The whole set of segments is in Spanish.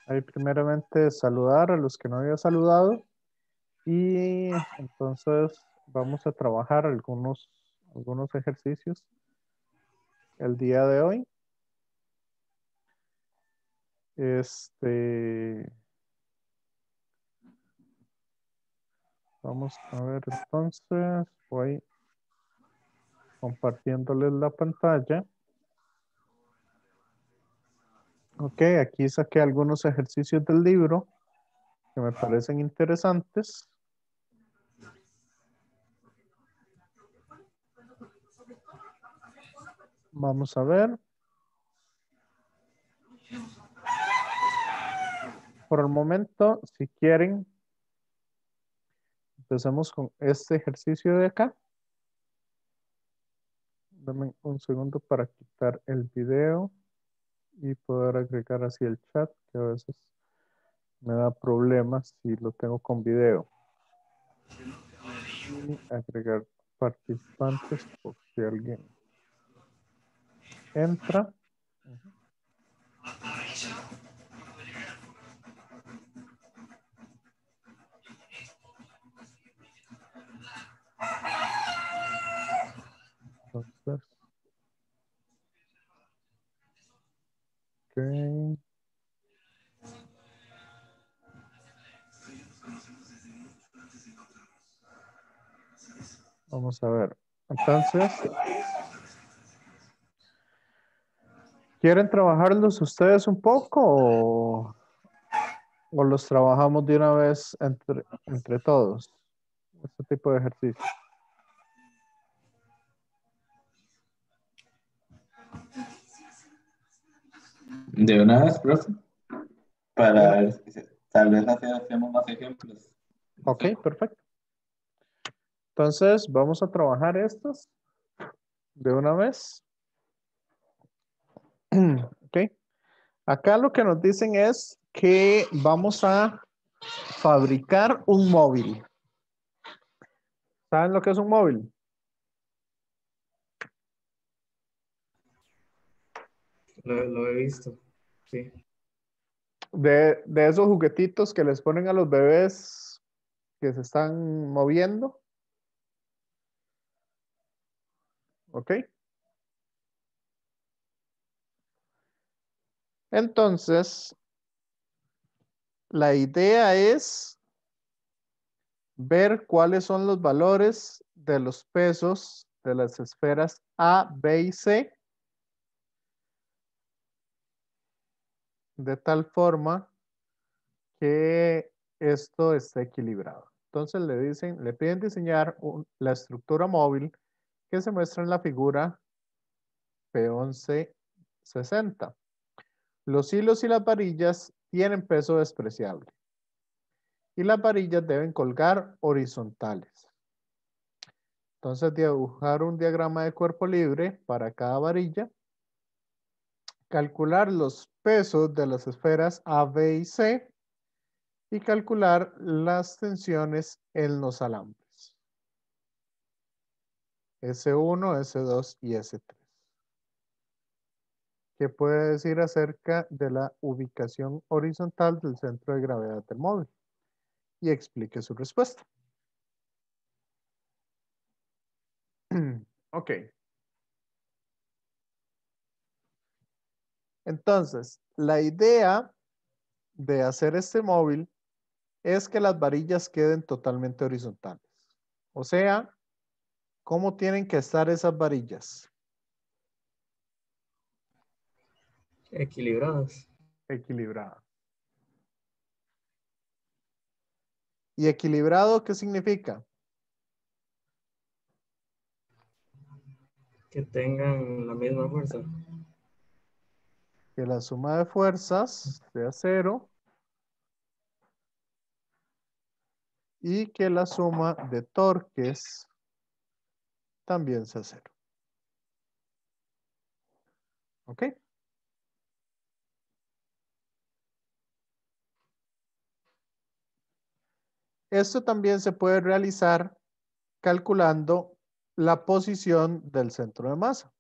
Ahí primeramente saludar a los que no había saludado y entonces vamos a trabajar algunos ejercicios el día de hoy. Vamos a ver entonces, voy compartiéndoles la pantalla. Ok, aquí saqué algunos ejercicios del libro que me parecen interesantes. Vamos a ver. Por el momento, si quieren, empecemos con este ejercicio de acá. Dame un segundo para quitar el video y poder agregar así el chat, que a veces me da problemas si lo tengo con video. Y agregar participantes por si alguien entra. Entonces, ok. Vamos a ver. Entonces, ¿quieren trabajarlos ustedes un poco o los trabajamos de una vez entre todos? Este tipo de ejercicio. De una vez, profe, De para una- ver si tal vez hacemos más ejemplos. Ok, perfecto. Entonces, vamos a trabajar estos de una vez. Ok. Acá lo que nos dicen es que vamos a fabricar un móvil. ¿Saben lo que es un móvil? Lo he visto, sí. De esos juguetitos que les ponen a los bebés que se están moviendo. ¿Ok? Entonces, la idea es ver cuáles son los valores de los pesos de las esferas A, B y C, de tal forma que esto esté equilibrado. Entonces le piden diseñar la estructura móvil que se muestra en la figura P1160. Los hilos y las varillas tienen peso despreciable y las varillas deben colgar horizontales. Entonces, dibujar un diagrama de cuerpo libre para cada varilla, calcular los pesos de las esferas A, B y C y calcular las tensiones en los alambres. S1, S2 y S3. ¿Qué puede decir acerca de la ubicación horizontal del centro de gravedad del móvil? Y explique su respuesta. Ok. Entonces, la idea de hacer este móvil es que las varillas queden totalmente horizontales. O sea, ¿cómo tienen que estar esas varillas? Equilibradas. Equilibradas. ¿Y equilibrado qué significa? Que tengan la misma fuerza. Que la suma de fuerzas sea cero y que la suma de torques también sea cero. ¿Ok? Esto también se puede realizar calculando la posición del centro de masa.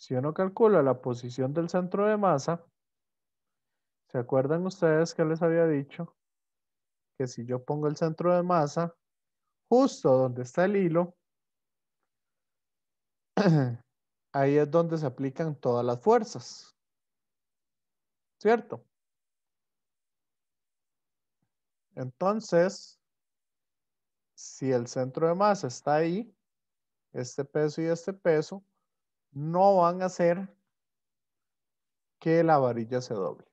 Si uno calcula la posición del centro de masa, ¿se acuerdan ustedes que les había dicho que si yo pongo el centro de masa justo donde está el hilo, ahí es donde se aplican todas las fuerzas, ¿cierto? Entonces, si el centro de masa está ahí, este peso y este peso no van a hacer que la varilla se doble.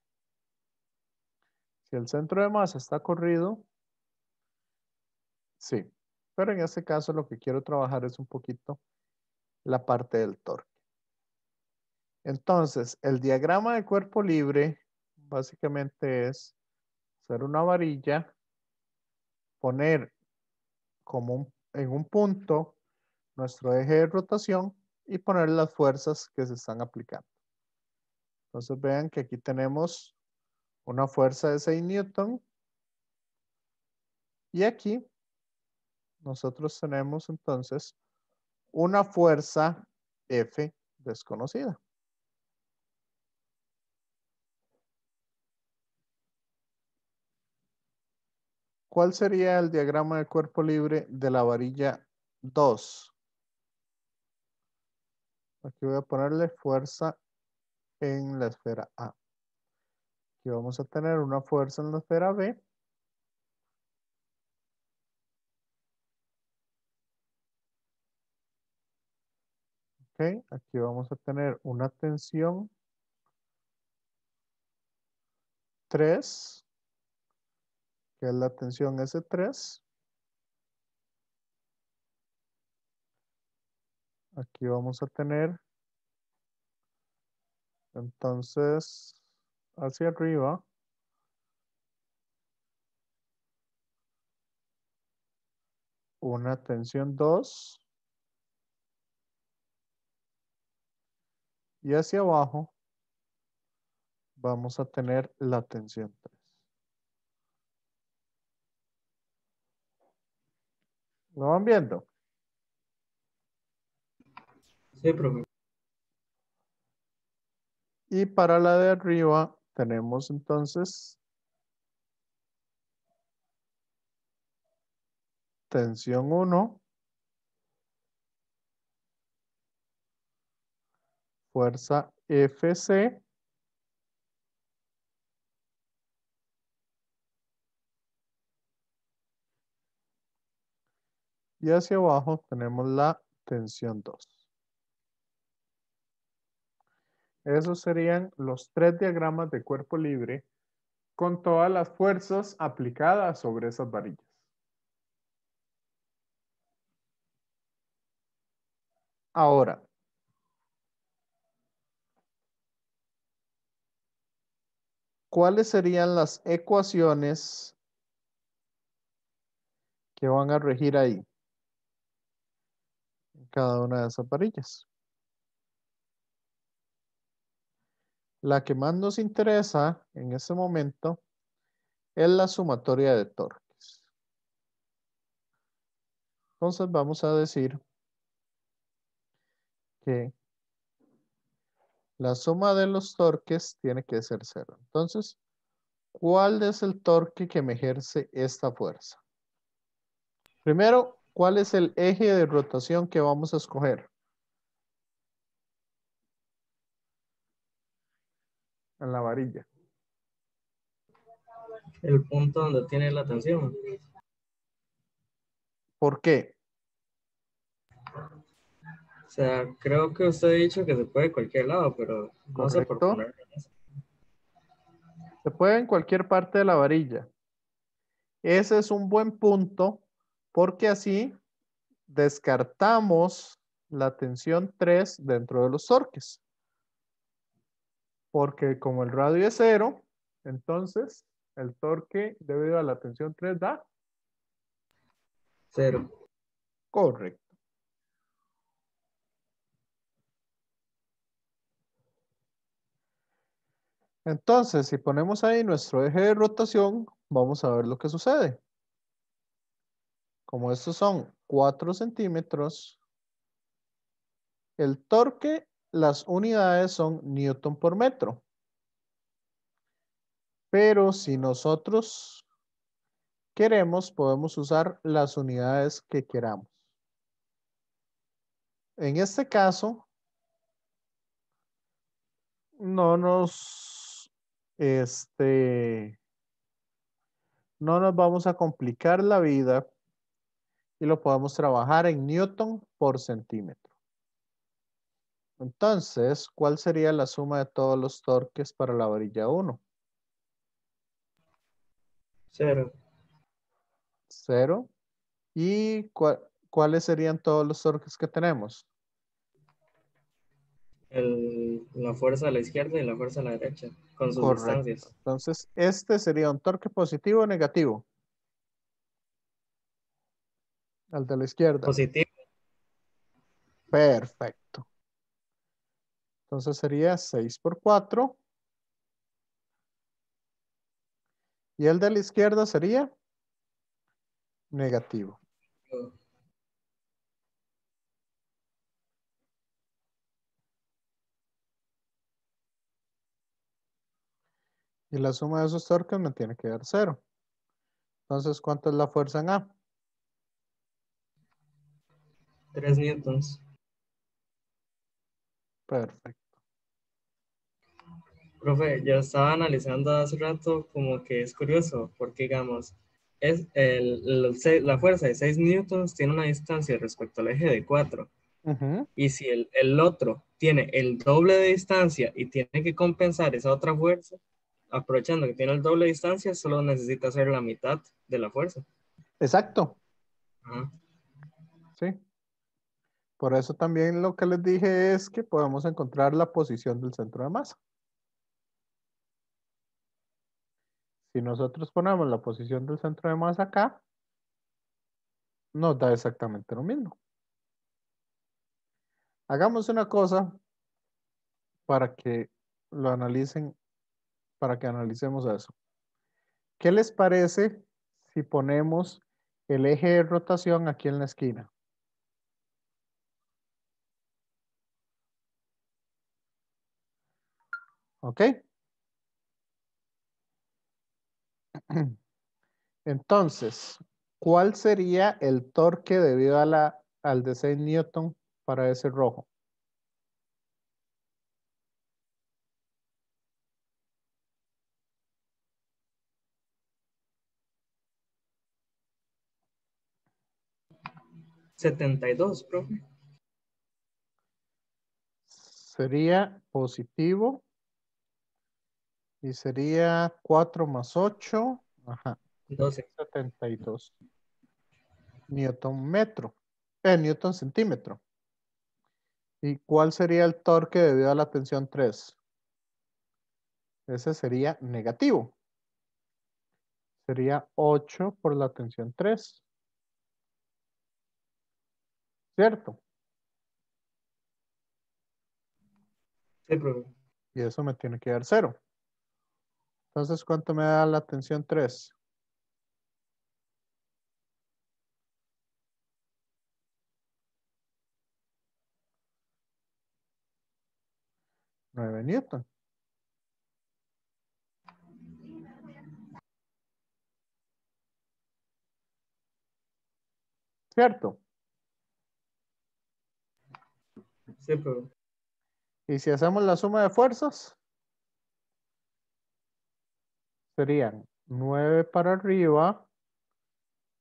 Si el centro de masa está corrido, sí. Pero en este caso lo que quiero trabajar es un poquito la parte del torque. Entonces, el diagrama de cuerpo libre básicamente es hacer una varilla, poner como en un punto nuestro eje de rotación y poner las fuerzas que se están aplicando. Entonces vean que aquí tenemos una fuerza de 6 Newton y aquí nosotros tenemos entonces una fuerza F desconocida. ¿Cuál sería el diagrama de cuerpo libre de la varilla 2? Aquí voy a ponerle fuerza en la esfera A. Aquí vamos a tener una fuerza en la esfera B. Ok, aquí vamos a tener una tensión 3, que es la tensión S3. Aquí vamos a tener, entonces, hacia arriba, una tensión 2. Y hacia abajo vamos a tener la tensión 3. ¿Lo van viendo? Sí, profe. Y para la de arriba tenemos entonces tensión 1, fuerza FC, y hacia abajo tenemos la tensión 2. Esos serían los 3 diagramas de cuerpo libre con todas las fuerzas aplicadas sobre esas varillas. Ahora, ¿cuáles serían las ecuaciones que van a regir ahí en cada una de esas varillas? La que más nos interesa en este momento es la sumatoria de torques. Entonces vamos a decir que la suma de los torques tiene que ser 0. Entonces, ¿cuál es el torque que me ejerce esta fuerza? Primero, ¿cuál es el eje de rotación que vamos a escoger? En la varilla. El punto donde tiene la tensión. ¿Por qué? O sea, creo que usted ha dicho que se puede de cualquier lado, pero no sé por ¿Correcto? poner. Se puede en cualquier parte de la varilla. Ese es un buen punto porque así descartamos la tensión 3 dentro de los torques. Porque como el radio es 0, entonces el torque debido a la tensión 3 da 0. correcto. Entonces, si ponemos ahí nuestro eje de rotación, vamos a ver lo que sucede. Como estos son 4 centímetros, el torque las unidades son Newton por metro. Pero si nosotros queremos, podemos usar las unidades que queramos. En este caso, no nos vamos a complicar la vida y lo podemos trabajar en Newton por centímetro. Entonces, ¿cuál sería la suma de todos los torques para la varilla 1? 0. 0. ¿Y cuáles serían todos los torques que tenemos? La fuerza a la izquierda y la fuerza a la derecha, con sus Correcto. distancias. Entonces, este sería un torque positivo o negativo. Al de la izquierda. Positivo. Perfecto. Entonces sería 6 por 4. Y el de la izquierda sería negativo. Y la suma de esos torques me tiene que dar 0. Entonces, ¿cuánto es la fuerza en A? 3 newtons. Perfecto. Profe, yo estaba analizando hace rato como que es curioso, porque digamos, la fuerza de 6 newtons tiene una distancia respecto al eje de 4. Ujú. Y si el otro tiene el doble de distancia y tiene que compensar esa otra fuerza, aprovechando que tiene el doble de distancia, solo necesita hacer la mitad de la fuerza. Exacto. Ajá. Sí. Por eso también lo que les dije es que podemos encontrar la posición del centro de masa. Si nosotros ponemos la posición del centro de masa acá, nos da exactamente lo mismo. Hagamos una cosa para que lo analicen, para que analicemos eso. ¿Qué les parece si ponemos el eje de rotación aquí en la esquina? ¿Ok? Entonces, ¿cuál sería el torque debido al de 6 Newton para ese rojo? ¿72, profe? Sería positivo y sería 4 más 8, ajá, 12. 72 Newton metro, Newton centímetro. ¿Y cuál sería el torque debido a la tensión 3? Ese sería negativo. Sería 8 por la tensión 3. ¿Cierto? Sí, profe. Y eso me tiene que dar 0. Entonces, ¿cuánto me da la tensión 3? 9 Newton. ¿Cierto? Sí, profe. Y si hacemos la suma de fuerzas, serían 9 para arriba,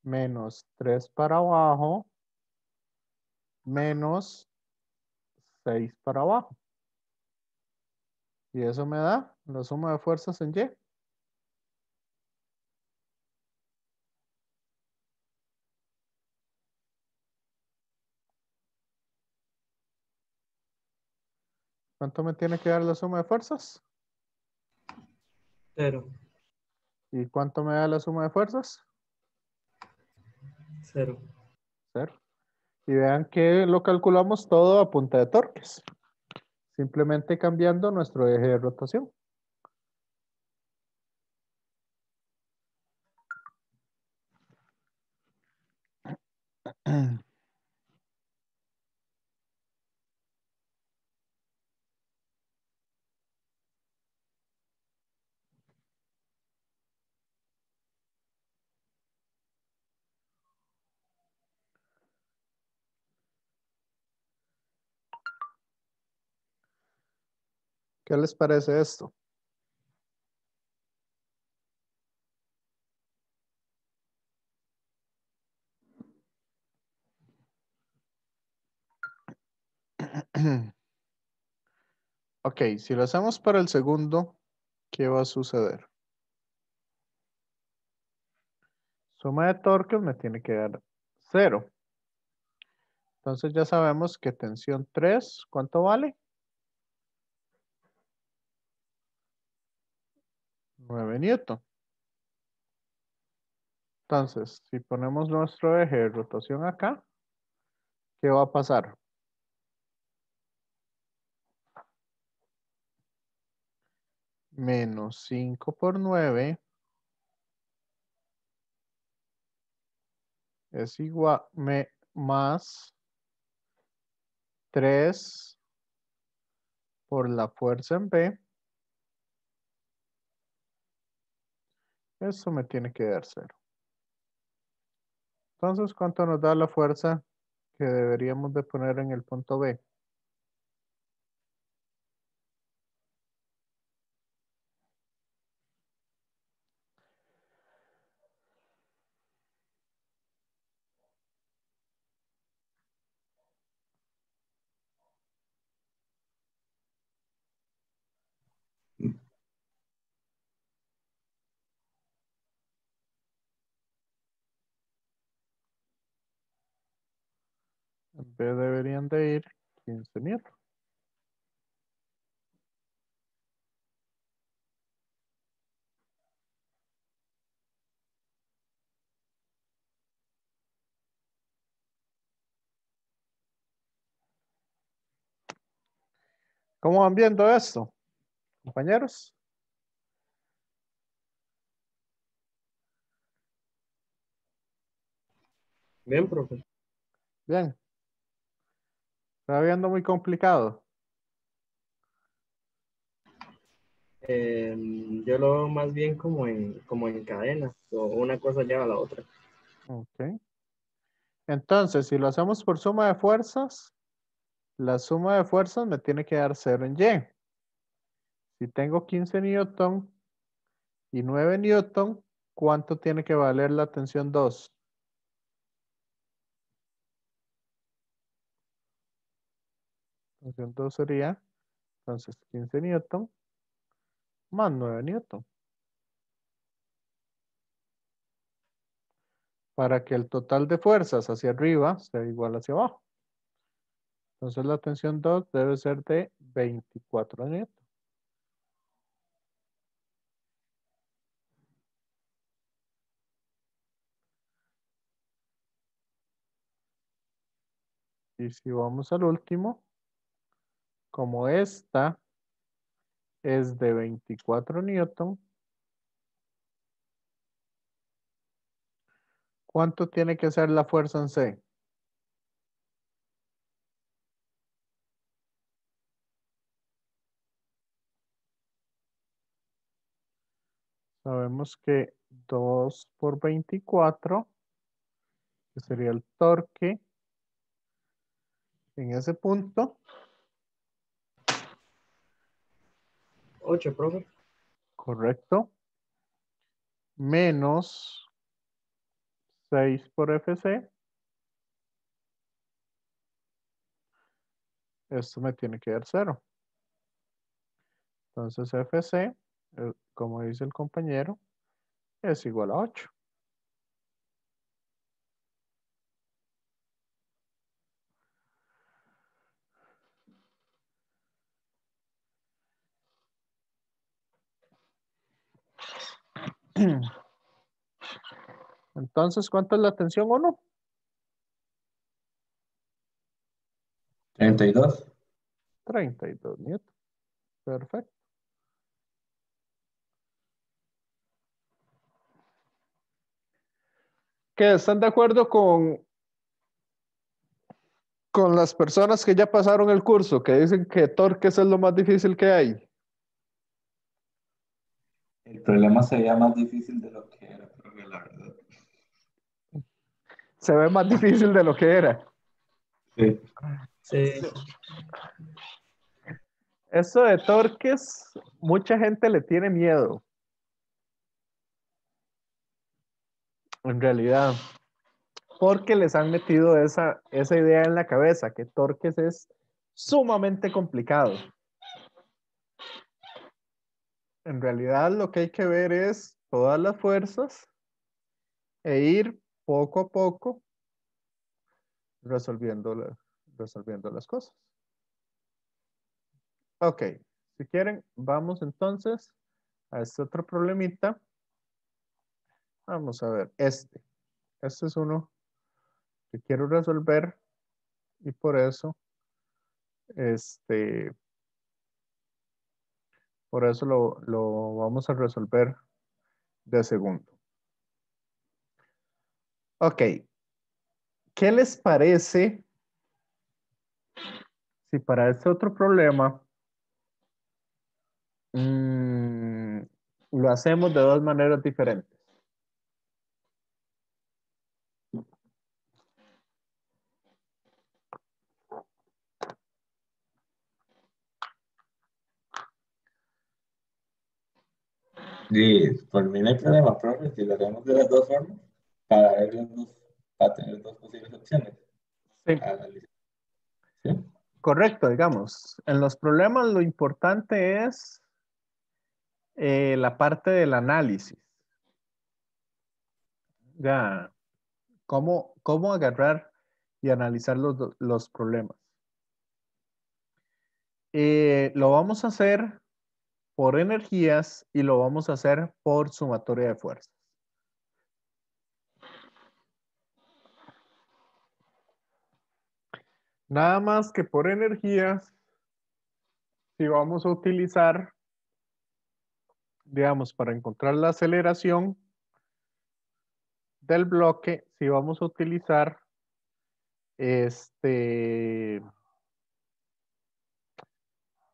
menos 3 para abajo, menos 6 para abajo. Y eso me da la suma de fuerzas en Y. ¿Cuánto me tiene que dar la suma de fuerzas? 0. ¿Y cuánto me da la suma de fuerzas? 0. 0. Y vean que lo calculamos todo a punta de torques. Simplemente cambiando nuestro eje de rotación. ¿Qué les parece esto? Ok, si lo hacemos para el segundo, ¿qué va a suceder? Suma de torques me tiene que dar 0. Entonces ya sabemos que tensión 3, ¿cuánto vale? 9 newton. Entonces, si ponemos nuestro eje de rotación acá, ¿qué va a pasar? Menos 5 por 9 es igual, más 3 por la fuerza en B. Eso me tiene que dar 0. Entonces, ¿cuánto nos da la fuerza que deberíamos de poner en el punto B? En B deberían de ir 15 newton. ¿Cómo van viendo esto, compañeros? Bien, profe. Bien. Está viendo muy complicado. Yo lo veo más bien como en cadena, o una cosa lleva a la otra. Ok. Entonces, si lo hacemos por suma de fuerzas, la suma de fuerzas me tiene que dar 0 en Y. Si tengo 15 newton y 9 newton, ¿cuánto tiene que valer la tensión 2? Tensión 2 sería, entonces, 15 newton más 9 newton. Para que el total de fuerzas hacia arriba sea igual hacia abajo. Entonces, la tensión 2 debe ser de 24 newton. Y si vamos al último, como esta es de 24 newton, ¿cuánto tiene que ser la fuerza en C? Sabemos que 2 por 24, que sería el torque en ese punto, 8, profe. correcto, menos 6 por FC, esto me tiene que dar 0. Entonces FC, como dice el compañero, es igual a 8. Entonces, ¿cuánto es la tensión 1? 32. 32 newton. Perfecto. ¿Qué? ¿Están de acuerdo con las personas que ya pasaron el curso, que dicen que torques es lo más difícil que hay? El problema sería más difícil de lo que era, profe, la verdad. Se ve más difícil de lo que era. Sí. Sí. Esto de torques, mucha gente le tiene miedo. En realidad. Porque les han metido esa idea en la cabeza, que torques es sumamente complicado. En realidad lo que hay que ver es todas las fuerzas e ir poco a poco resolviendo las cosas. Ok, si quieren, vamos entonces a este otro problemita. Vamos a ver, este es uno que quiero resolver y por eso, lo vamos a resolver de segundo. Ok, ¿qué les parece si para este otro problema lo hacemos de dos maneras diferentes? Y por mí no hay problema, profe, si lo hacemos de las dos formas, para ver las dos, para tener dos posibles opciones. Sí, Analizar. ¿Sí? correcto, digamos. En los problemas lo importante es la parte del análisis. Ya, cómo agarrar y analizar los problemas. Lo vamos a hacer por energías y lo vamos a hacer por sumatoria de fuerzas. Nada más que por energías, si vamos a utilizar, digamos, para encontrar la aceleración del bloque, si vamos a utilizar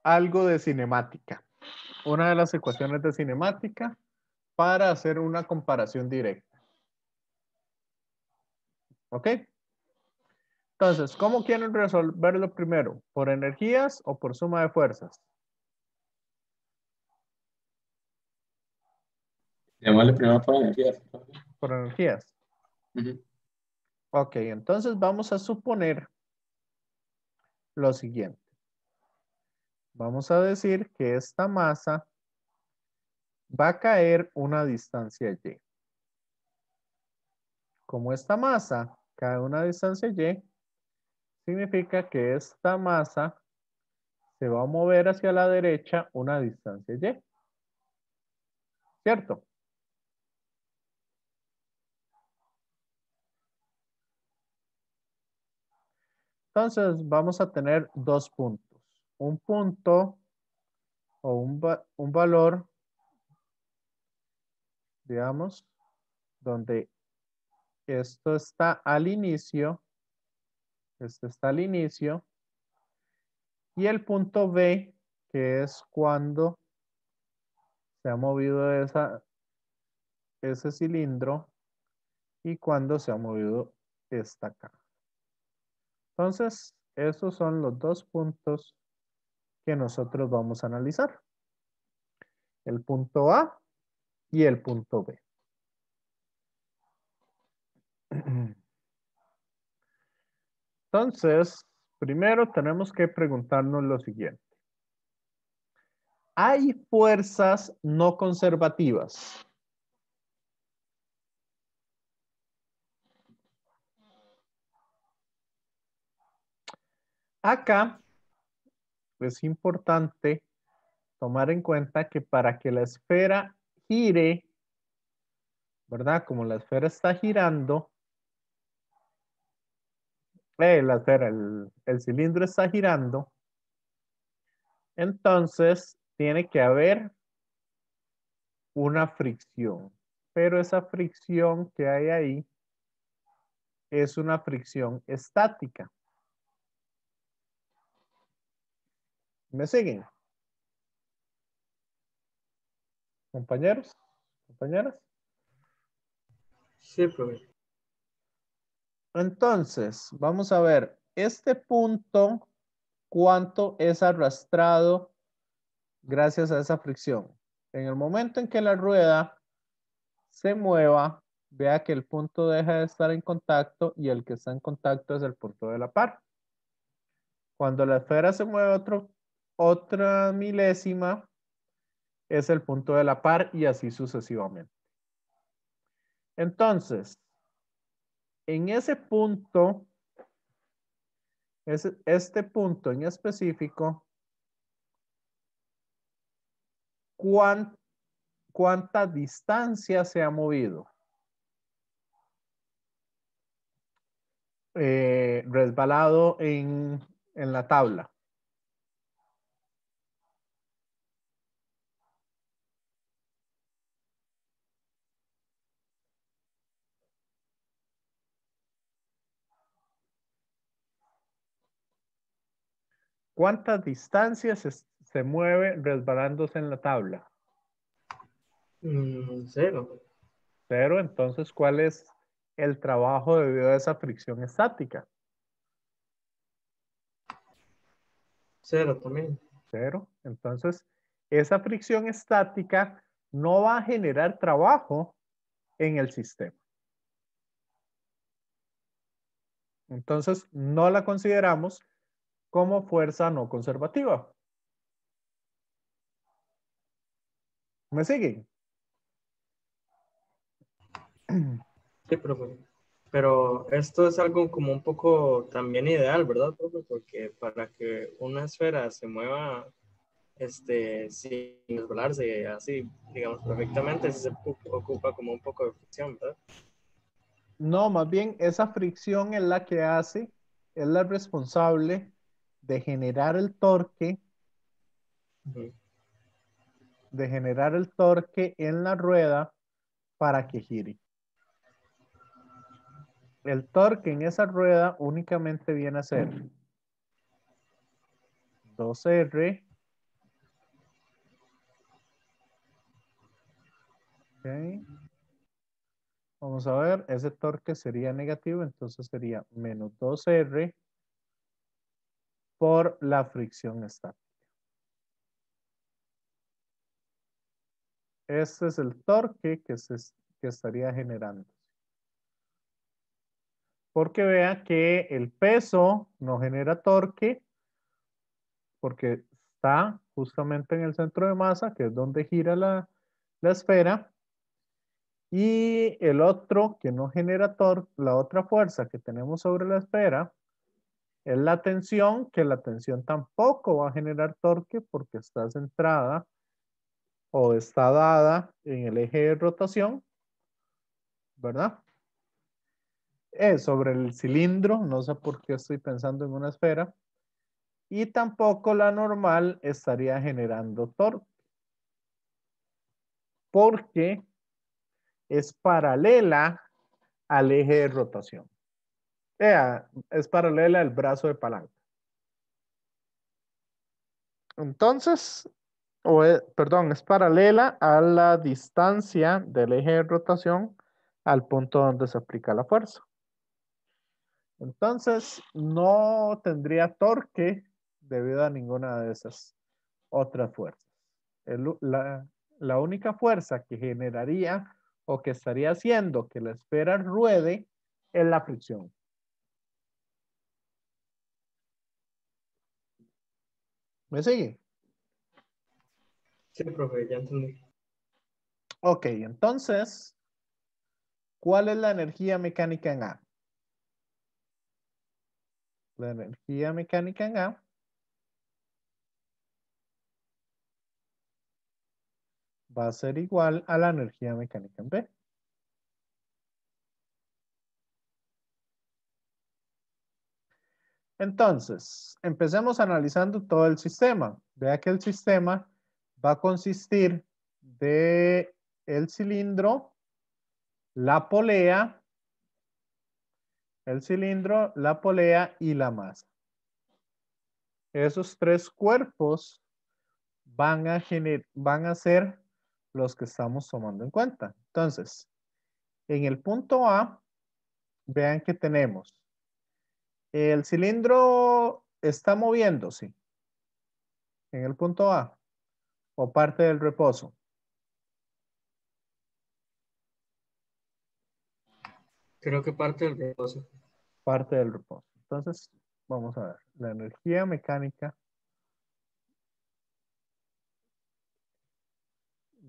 algo de cinemática, una de las ecuaciones de cinemática para hacer una comparación directa. ¿Ok? Entonces, ¿cómo quieren resolverlo primero? ¿Por energías o por suma de fuerzas? Llamarle primero por energías. Por energías. Ok, entonces vamos a suponer lo siguiente. Vamos a decir que esta masa va a caer una distancia y. Como esta masa cae una distancia y, significa que esta masa se va a mover hacia la derecha una distancia y. ¿Cierto? Entonces vamos a tener dos puntos. Un punto o un valor, digamos, donde esto está al inicio, esto está al inicio, y el punto B, que es cuando se ha movido ese cilindro y cuando se ha movido esta acá. Entonces, esos son los dos puntos que nosotros vamos a analizar. El punto A y el punto B. Entonces, primero tenemos que preguntarnos lo siguiente. ¿Hay fuerzas no conservativas? Acá es importante tomar en cuenta que para que la esfera gire, ¿verdad? Como la esfera está girando, la esfera, el cilindro está girando, entonces tiene que haber una fricción. Pero esa fricción que hay ahí es una fricción estática. ¿Me siguen? ¿Compañeros? ¿Compañeras? Sí, profe. Entonces, vamos a ver, este punto, ¿cuánto es arrastrado gracias a esa fricción. En el momento en que la rueda se mueva, vea que el punto deja de estar en contacto y el que está en contacto es el punto de la par. Cuando la esfera se mueve otra milésima, es el punto de la par y así sucesivamente. Entonces, en ese punto, este punto en específico, ¿cuánta distancia se ha movido? Resbalado en la tabla. ¿Cuántas distancias se mueve resbalándose en la tabla? 0. 0. Entonces, ¿cuál es el trabajo debido a esa fricción estática? 0 también. 0. Entonces, esa fricción estática no va a generar trabajo en el sistema. Entonces, no la consideramos como fuerza no conservativa. ¿Me siguen? Sí, profe. Pero esto es algo como un poco también ideal, ¿verdad, profe? Porque para que una esfera se mueva sin resbalarse así, digamos, perfectamente, se ocupa como un poco de fricción, ¿verdad? No, más bien esa fricción es la que hace, es la responsable de generar el torque, en la rueda para que gire. El torque en esa rueda únicamente viene a ser 2R. Okay. Vamos a ver, ese torque sería negativo, entonces sería menos 2R por la fricción estática. Este es el torque que estaría generando. Porque vea que el peso no genera torque porque está justamente en el centro de masa, que es donde gira la esfera. Y el otro que no genera torque, la otra fuerza que tenemos sobre la esfera, es la tensión, que la tensión tampoco va a generar torque porque está centrada o está dada en el eje de rotación, ¿verdad? Es sobre el cilindro, no sé por qué estoy pensando en una esfera. Y tampoco la normal estaría generando torque. Porque es paralela al eje de rotación. Es paralela al brazo de palanca. Entonces, perdón, es paralela a la distancia del eje de rotación al punto donde se aplica la fuerza. Entonces, no tendría torque debido a ninguna de esas otras fuerzas. La única fuerza que generaría o que estaría haciendo que la esfera ruede es la fricción. ¿Me sigue? Sí, profe, ya entendí. Ok, entonces, ¿cuál es la energía mecánica en A? La energía mecánica en A va a ser igual a la energía mecánica en B. Entonces, empecemos analizando todo el sistema. Vea que el sistema va a consistir de el cilindro, la polea, y la masa. Esos tres cuerpos van a ser los que estamos tomando en cuenta. Entonces, en el punto A, vean que tenemos el cilindro está moviéndose en el punto A. o parte del reposo? Creo que parte del reposo. Parte del reposo. Entonces, vamos a ver. La energía mecánica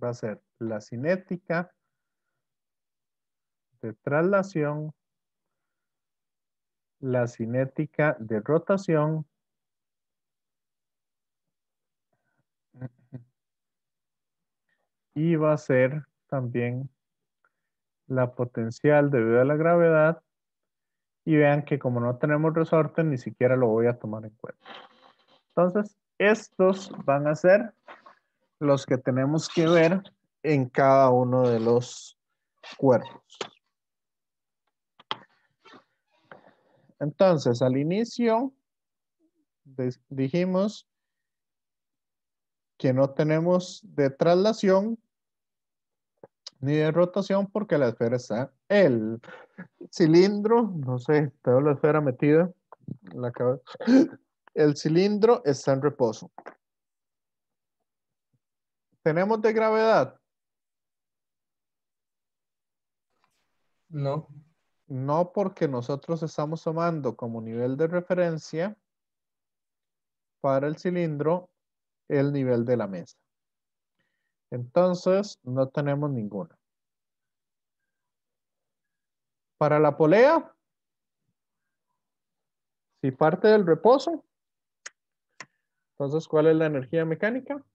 va a ser la cinética de traslación, la cinética de rotación y va a ser también la potencial debido a la gravedad. Y vean que como no tenemos resorte, ni siquiera lo voy a tomar en cuenta. Entonces, estos van a ser los que tenemos que ver en cada uno de los cuerpos. Entonces, al inicio dijimos que no tenemos de traslación ni de rotación porque la esfera está el cilindro, no sé, tengo la esfera metida en la cabeza. El cilindro está en reposo. ¿Tenemos de gravedad? No. No, porque nosotros estamos tomando como nivel de referencia para el cilindro el nivel de la mesa. Entonces, no tenemos ninguna. Para la polea, si parte del reposo, entonces, ¿cuál es la energía mecánica?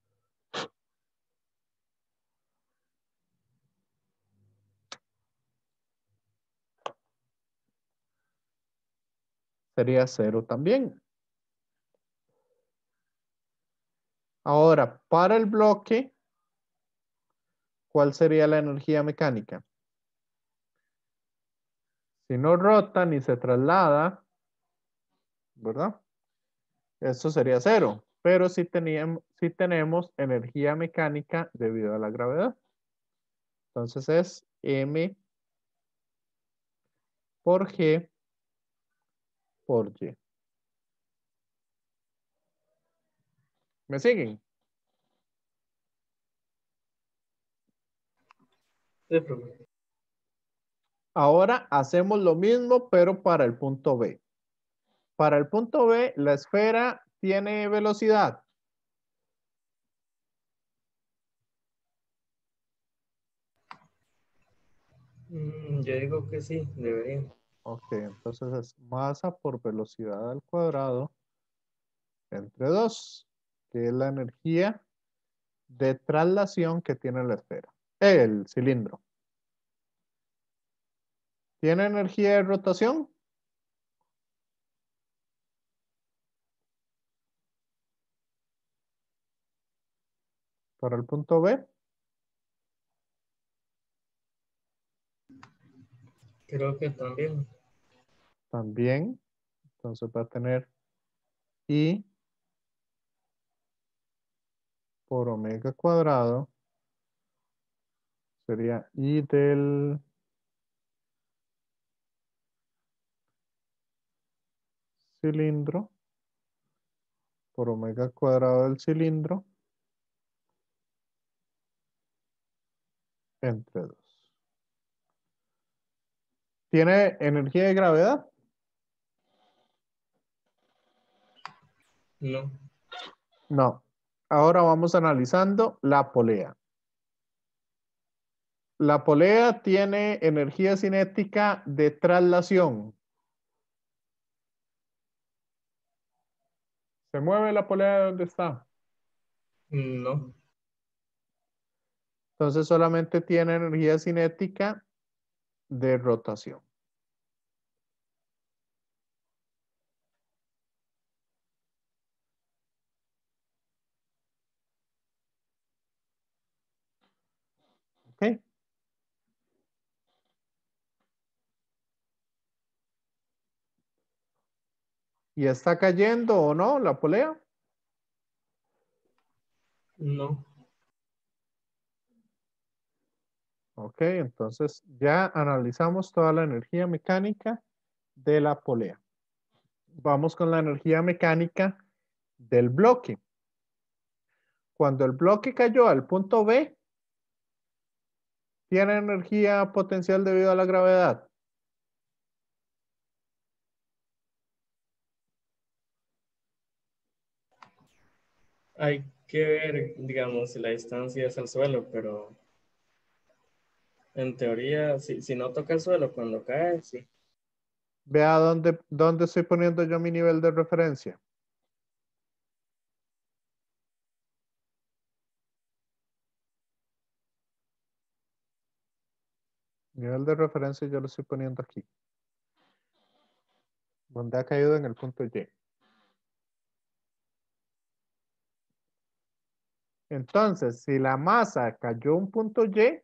Sería 0 también. Ahora, para el bloque, ¿cuál sería la energía mecánica? Si no rota ni se traslada, ¿verdad? Eso sería 0. Pero sí tenemos energía mecánica debido a la gravedad. Entonces es M por G por Y. ¿Me siguen? Sí, profe. Ahora hacemos lo mismo, pero para el punto B. Para el punto B, la esfera tiene velocidad. Yo digo que sí, debería. Ok, entonces es masa por velocidad al cuadrado entre 2, que es la energía de traslación que tiene la esfera. El cilindro. ¿Tiene energía de rotación? Para el punto B. Creo que también. También. Entonces va a tener I por omega cuadrado. Sería I del cilindro por omega cuadrado del cilindro entre 2. ¿Tiene energía de gravedad? No. No. Ahora vamos analizando la polea. La polea tiene energía cinética de traslación. ¿Se mueve la polea de donde está? No. Entonces solamente tiene energía cinética de rotación. ¿Ok? ¿Y está cayendo o no la polea? No. Ok, entonces ya analizamos toda la energía mecánica de la polea. Vamos con la energía mecánica del bloque. cuando el bloque cayó al punto B, ¿tiene energía potencial debido a la gravedad? Hay que ver, digamos, si la distancia es al suelo, pero en teoría, si no toca el suelo cuando cae, sí. Vea dónde estoy poniendo yo mi nivel de referencia. Nivel de referencia yo lo estoy poniendo aquí. Donde ha caído en el punto Y. Entonces, si la masa cayó un punto Y,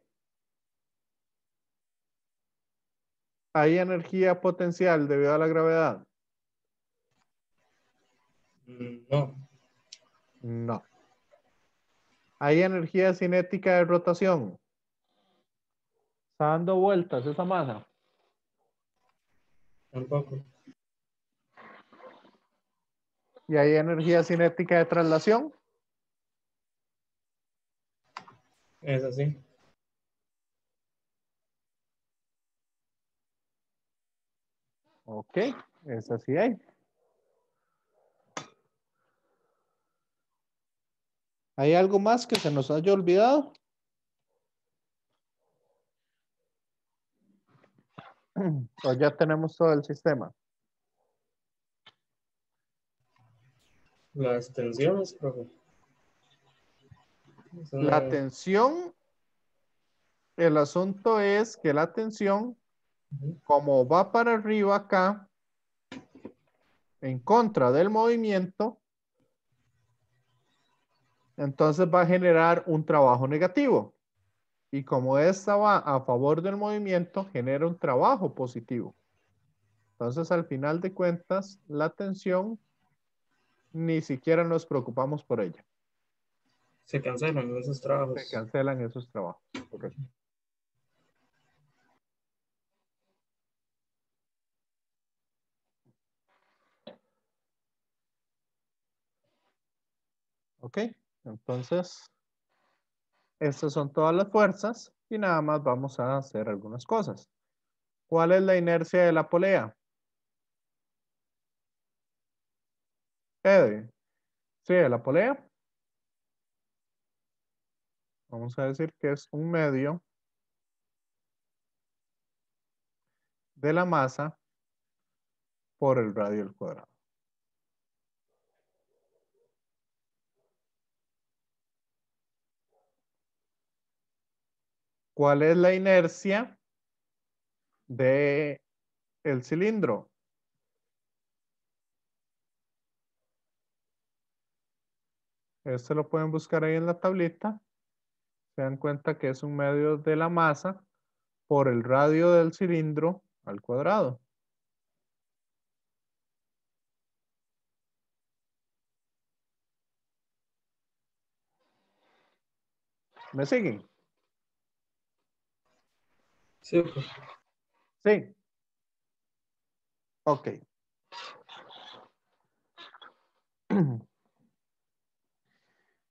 ¿hay energía potencial debido a la gravedad? No, No. ¿Hay energía cinética de rotación? Está dando vueltas esa masa. tampoco. ¿Y hay energía cinética de traslación? Es así. Ok, esa sí hay. ¿Hay algo más que se nos haya olvidado? ¿O ya tenemos todo el sistema? Las tensiones, profe. Eso La no- tensión, el asunto es que la tensión, Ujú. como va para arriba acá, en contra del movimiento, entonces va a generar un trabajo negativo. Y como esta va a favor del movimiento, genera un trabajo positivo. Entonces, al final de cuentas, la tensión ni siquiera nos preocupamos por ella. Se cancelan esos Se trabajos. cancelan esos trabajos. Correcto. ¿Ok? Entonces, estas son todas las fuerzas y nada más vamos a hacer algunas cosas. ¿Cuál es la inercia de la polea? Eddie. Sí, de la polea. Vamos a decir que es un medio de la masa por el radio al cuadrado. ¿Cuál es la inercia de el cilindro? Este lo pueden buscar ahí en la tablita. Se dan cuenta que es un medio de la masa por el radio del cilindro al cuadrado. ¿Me siguen? Sí, profe. Sí. Ok.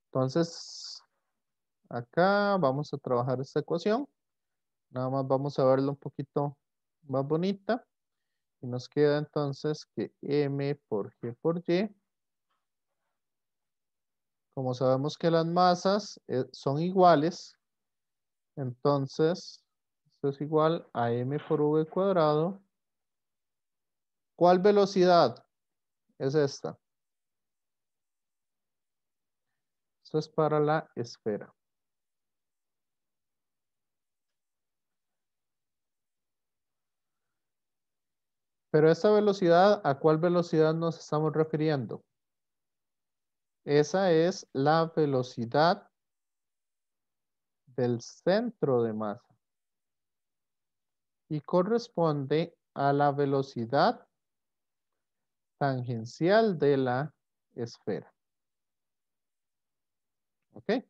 Entonces, acá vamos a trabajar esta ecuación. Nada más vamos a verla un poquito más bonita. Y nos queda entonces que M por G por Y. Como sabemos que las masas son iguales, entonces esto es igual a M por V cuadrado. ¿Cuál velocidad es esta? Esto es para la esfera. Pero esta velocidad, ¿a cuál velocidad nos estamos refiriendo? Esa es la velocidad del centro de masa y corresponde a la velocidad tangencial de la esfera. ¿Ok?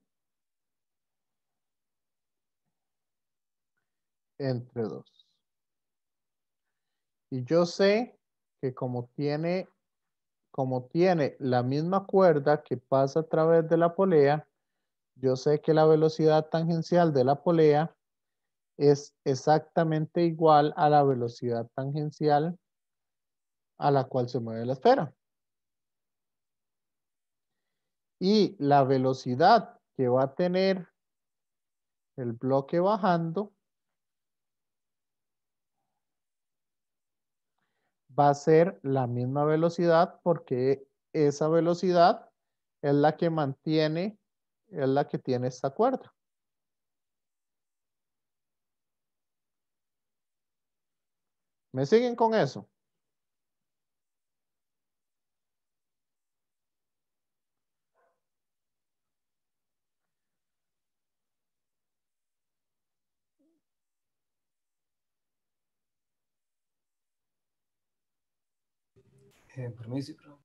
Entre dos. Y yo sé que como tiene la misma cuerda que pasa a través de la polea, yo sé que la velocidad tangencial de la polea es exactamente igual a la velocidad tangencial a la cual se mueve la esfera. Y la velocidad que va a tener el bloque bajando va a ser la misma velocidad porque esa velocidad es la que mantiene, es la que tiene esta cuerda. ¿Me siguen con eso? Permiso, pero...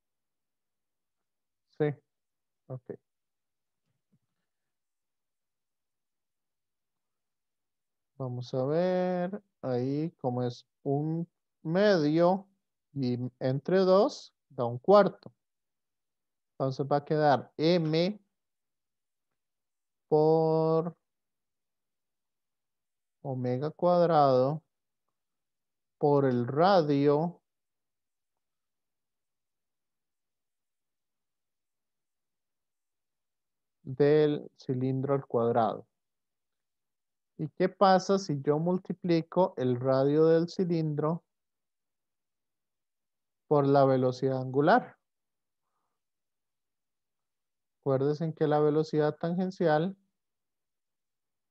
Sí, ok. Vamos a ver, ahí como es un medio y entre 2 da un cuarto. Entonces va a quedar m por omega cuadrado por el radio del cilindro al cuadrado. ¿Y qué pasa si yo multiplico el radio del cilindro por la velocidad angular? Acuérdense que la velocidad tangencial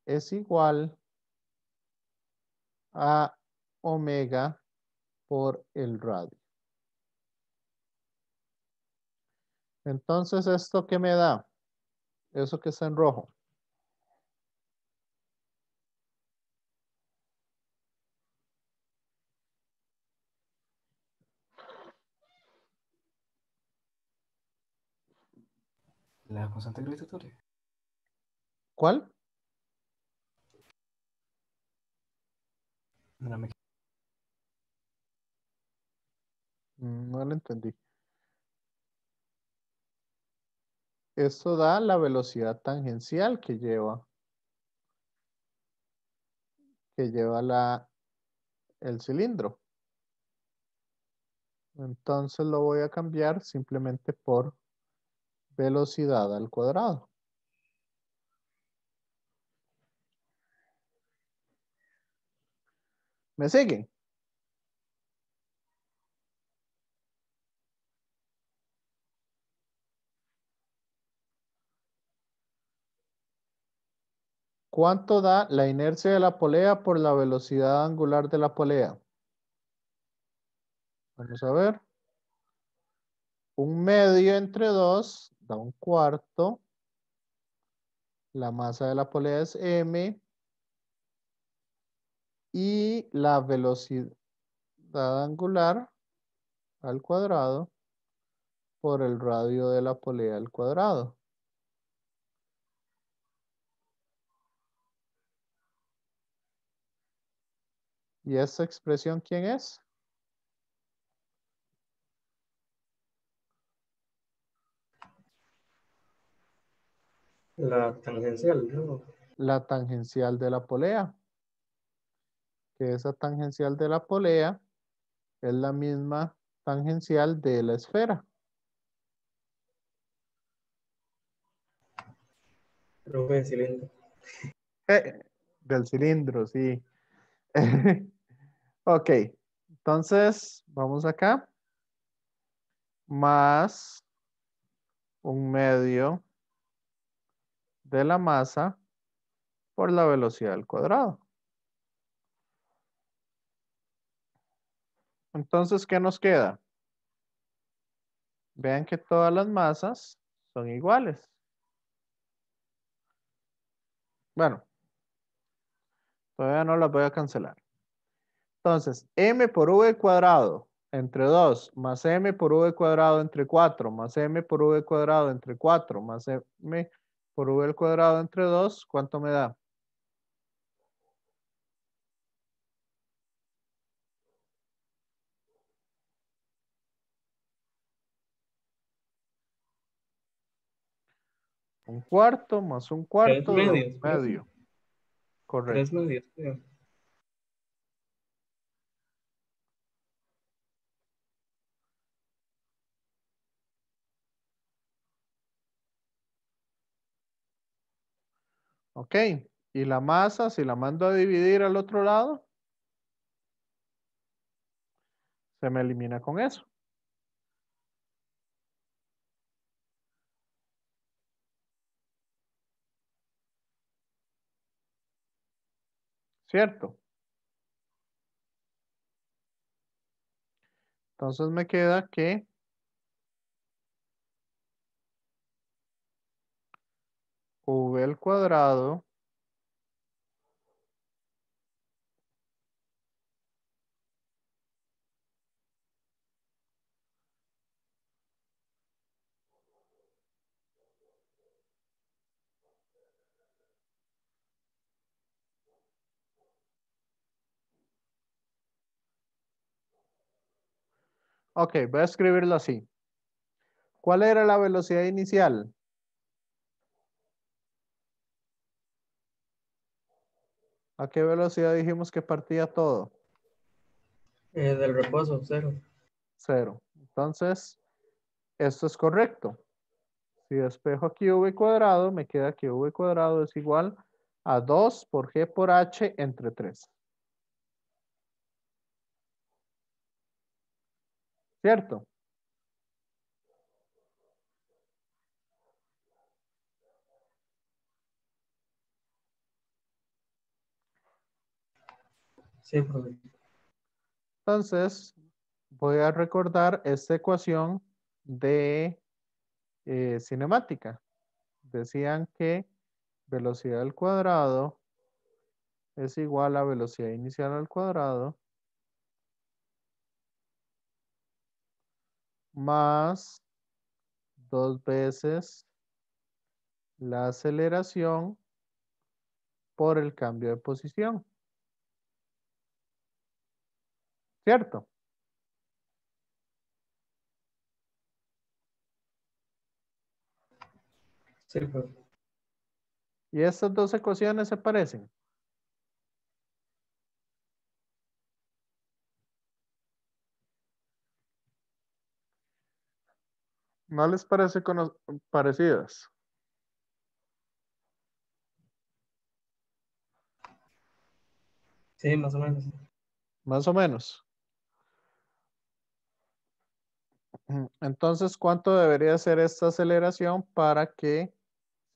es igual a omega por el radio. Entonces, ¿esto qué me da? Eso que está en rojo. La constante gravitatoria. ¿Cuál? No me... No lo entendí. Esto da la velocidad tangencial que lleva el cilindro. Entonces lo voy a cambiar simplemente por velocidad al cuadrado. ¿Me siguen? ¿Cuánto da la inercia de la polea por la velocidad angular de la polea? Vamos a ver. Un medio entre 2 da un cuarto. La masa de la polea es m. Y la velocidad angular al cuadrado por el radio de la polea al cuadrado. ¿Y esta expresión quién es? La tangencial, ¿no? La tangencial de la polea. Que esa tangencial de la polea es la misma tangencial de la esfera. Profe de cilindro. Del cilindro, sí. Ok, entonces vamos acá. Más un medio de la masa por la velocidad al cuadrado. Entonces, ¿qué nos queda? Vean que todas las masas son iguales. Bueno, todavía no las voy a cancelar. Entonces, m por v cuadrado entre 2 más m por v cuadrado entre 4 más m por v cuadrado entre 4 más m por v al cuadrado entre 2, ¿cuánto me da? Un cuarto más un cuarto de un medios, creo. medio. 3 Correcto. medios, creo. Ok. Y la masa, si la mando a dividir al otro lado, se me elimina con eso. ¿Cierto? Entonces me queda que v al cuadrado ok, voy a escribirlo así. ¿Cuál era la velocidad inicial? ¿A qué velocidad dijimos que partía todo? Del reposo, 0. 0. Entonces, esto es correcto. Si despejo aquí v cuadrado, me queda que v cuadrado es igual a 2 por g por h entre 3. ¿Cierto? Sí, profe. Entonces, voy a recordar esta ecuación de cinemática. Decían que velocidad al cuadrado es igual a velocidad inicial al cuadrado más 2 veces la aceleración por el cambio de posición. ¿Cierto? Sí, profe. Y estas dos ecuaciones se parecen. ¿No les parece parecidas? Sí, más o menos. Más o menos. Entonces, ¿cuánto debería ser esta aceleración para que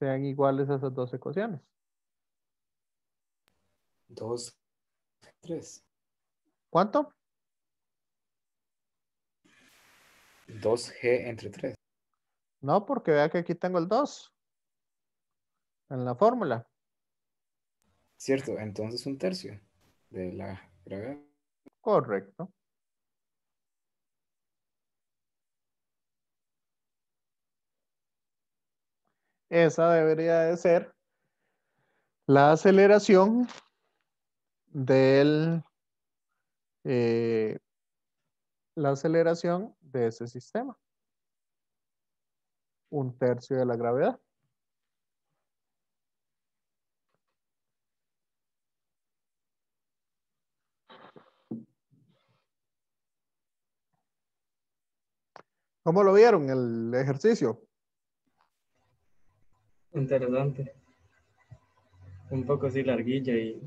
sean iguales esas dos ecuaciones? 2, 3. ¿Cuánto? 2G entre 3. No, porque vea que aquí tengo el 2 en la fórmula. Cierto, entonces un tercio de la gravedad. Correcto. Esa debería de ser la aceleración del, la aceleración de ese sistema. Un tercio de la gravedad. ¿Cómo lo vieron el ejercicio? Interesante. Un poco así larguilla y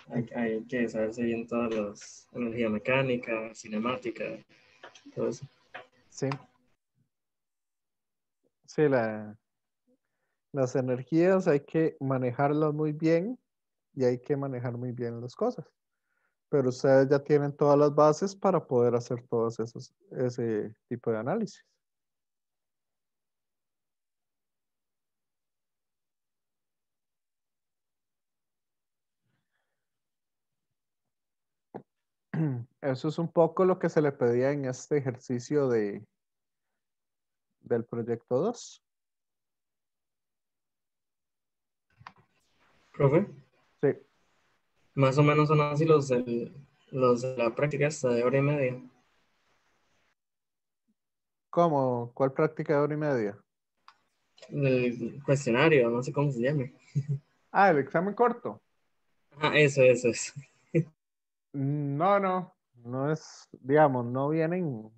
hay que saberse bien todas las energía mecánica, cinemática, todo eso. Sí. Sí, las energías hay que manejarlas muy bien y hay que manejar muy bien las cosas. Pero ustedes ya tienen todas las bases para poder hacer todos ese tipo de análisis. Eso es un poco lo que se le pedía en este ejercicio del proyecto 2. Profe, Sí. más o menos son así los de la práctica esta de hora y media. ¿Cómo? ¿Cuál práctica de hora y media? El cuestionario, no sé cómo se llame. Ah, el examen corto. Ajá, eso. No es, digamos, no vienen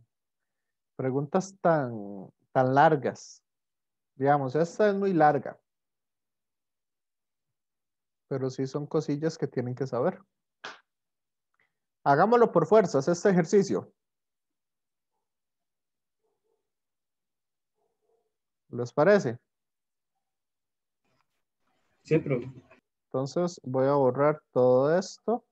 preguntas tan largas. Digamos, esta es muy larga, pero sí son cosillas que tienen que saber. Hagámoslo por fuerzas, este ejercicio. ¿Les parece? Sí, profe. Entonces voy a borrar todo esto.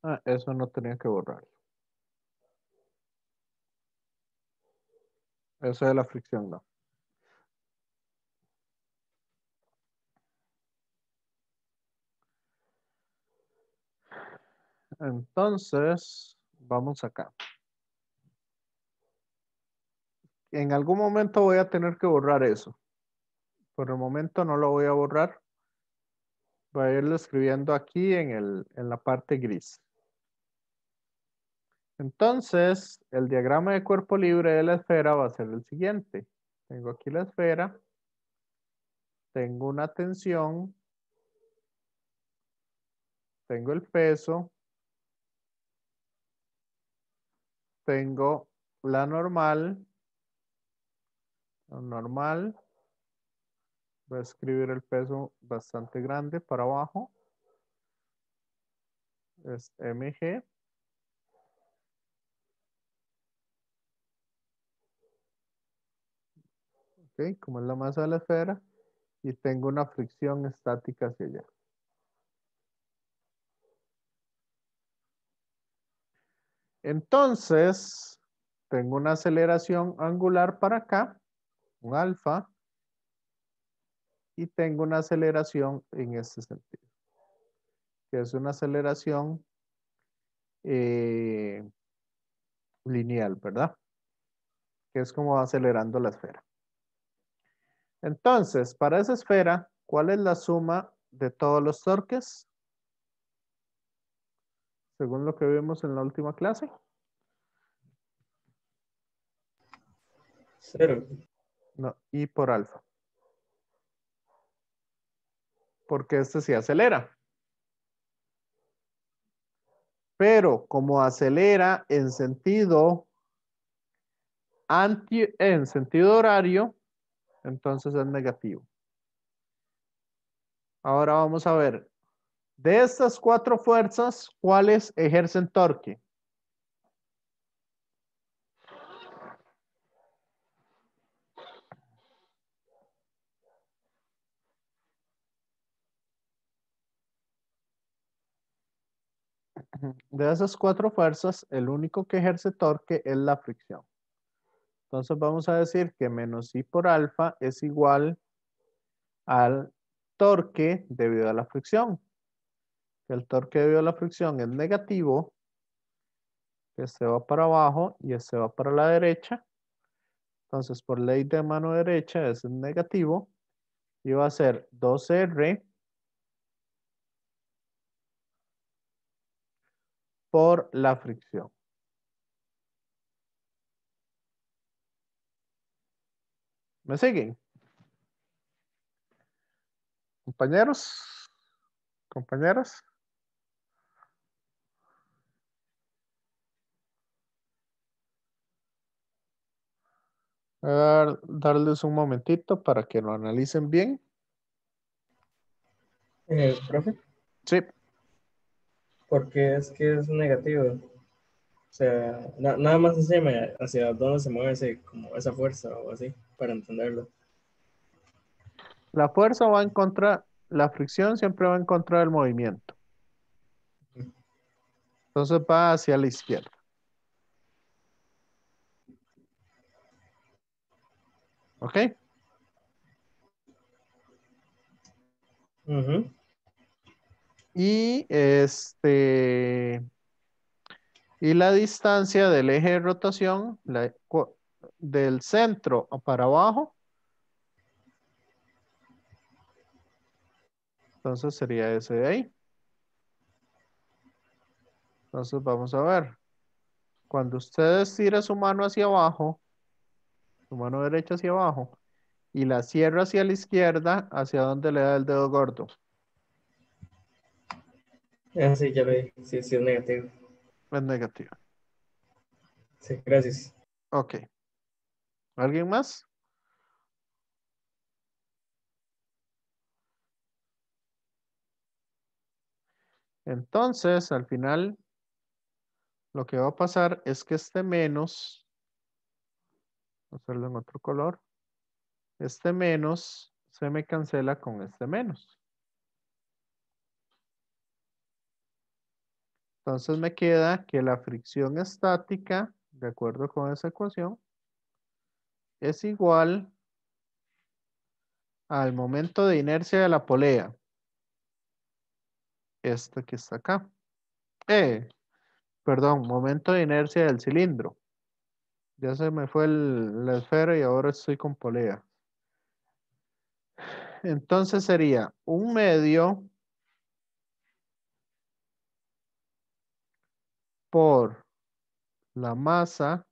Ah, eso no tenía que borrar. Eso de la fricción, no. Entonces, vamos acá. En algún momento voy a tener que borrar eso. Por el momento no lo voy a borrar. Voy a irlo escribiendo aquí en la parte gris. Entonces, el diagrama de cuerpo libre de la esfera va a ser el siguiente. Tengo aquí la esfera. Tengo una tensión. Tengo el peso. Tengo la normal. La normal. Voy a escribir el peso bastante grande para abajo. Es mg. Ok, como es la masa de la esfera. Y tengo una fricción estática hacia allá. Entonces, tengo una aceleración angular para acá, un alfa, y tengo una aceleración en este sentido, que es una aceleración eh, lineal, ¿verdad? Que es como va acelerando la esfera. Entonces, para esa esfera, ¿cuál es la suma de todos los torques? Según lo que vimos en la última clase. 0. No, I por alfa. Porque este sí acelera. Pero como acelera en sentido horario, entonces es negativo. Ahora vamos a ver, de estas cuatro fuerzas, ¿cuáles ejercen torque? De esas cuatro fuerzas, el único que ejerce torque es la fricción. Entonces vamos a decir que menos I por alfa es igual al torque debido a la fricción. El torque debido a la fricción es negativo. Este va para abajo y este va para la derecha. Entonces, por ley de mano derecha es negativo. Y va a ser 2R por la fricción. ¿Me siguen? Compañeros, compañeras. Voy a darles un momentito para que lo analicen bien. Profe, Sí, porque es que es negativo. O sea, nada más enséñame hacia dónde se mueve como esa fuerza o así, para entenderlo. la fuerza va en contra, la fricción siempre va en contra del movimiento. Entonces va hacia la izquierda. ¿Ok? Ujú. Y y la distancia del eje de rotación, del centro para abajo, entonces sería ese de ahí. Entonces vamos a ver. Cuando usted estira su mano hacia abajo, su mano derecha hacia abajo, y la cierra hacia la izquierda, ¿hacia dónde le da el dedo gordo? Ah, sí, ya lo vi. Sí, sí, es negativo. Es negativo. Sí, gracias. Ok. ¿Alguien más? Entonces, al final, lo que va a pasar es que este menos, vamos a hacerlo en otro color, este menos se me cancela con este menos. Entonces me queda que la fricción estática, de acuerdo con esa ecuación, es igual al momento de inercia de la polea. Este que está acá. Perdón, momento de inercia del cilindro. Ya se me fue la esfera y ahora estoy con polea. Entonces sería un medio por la masa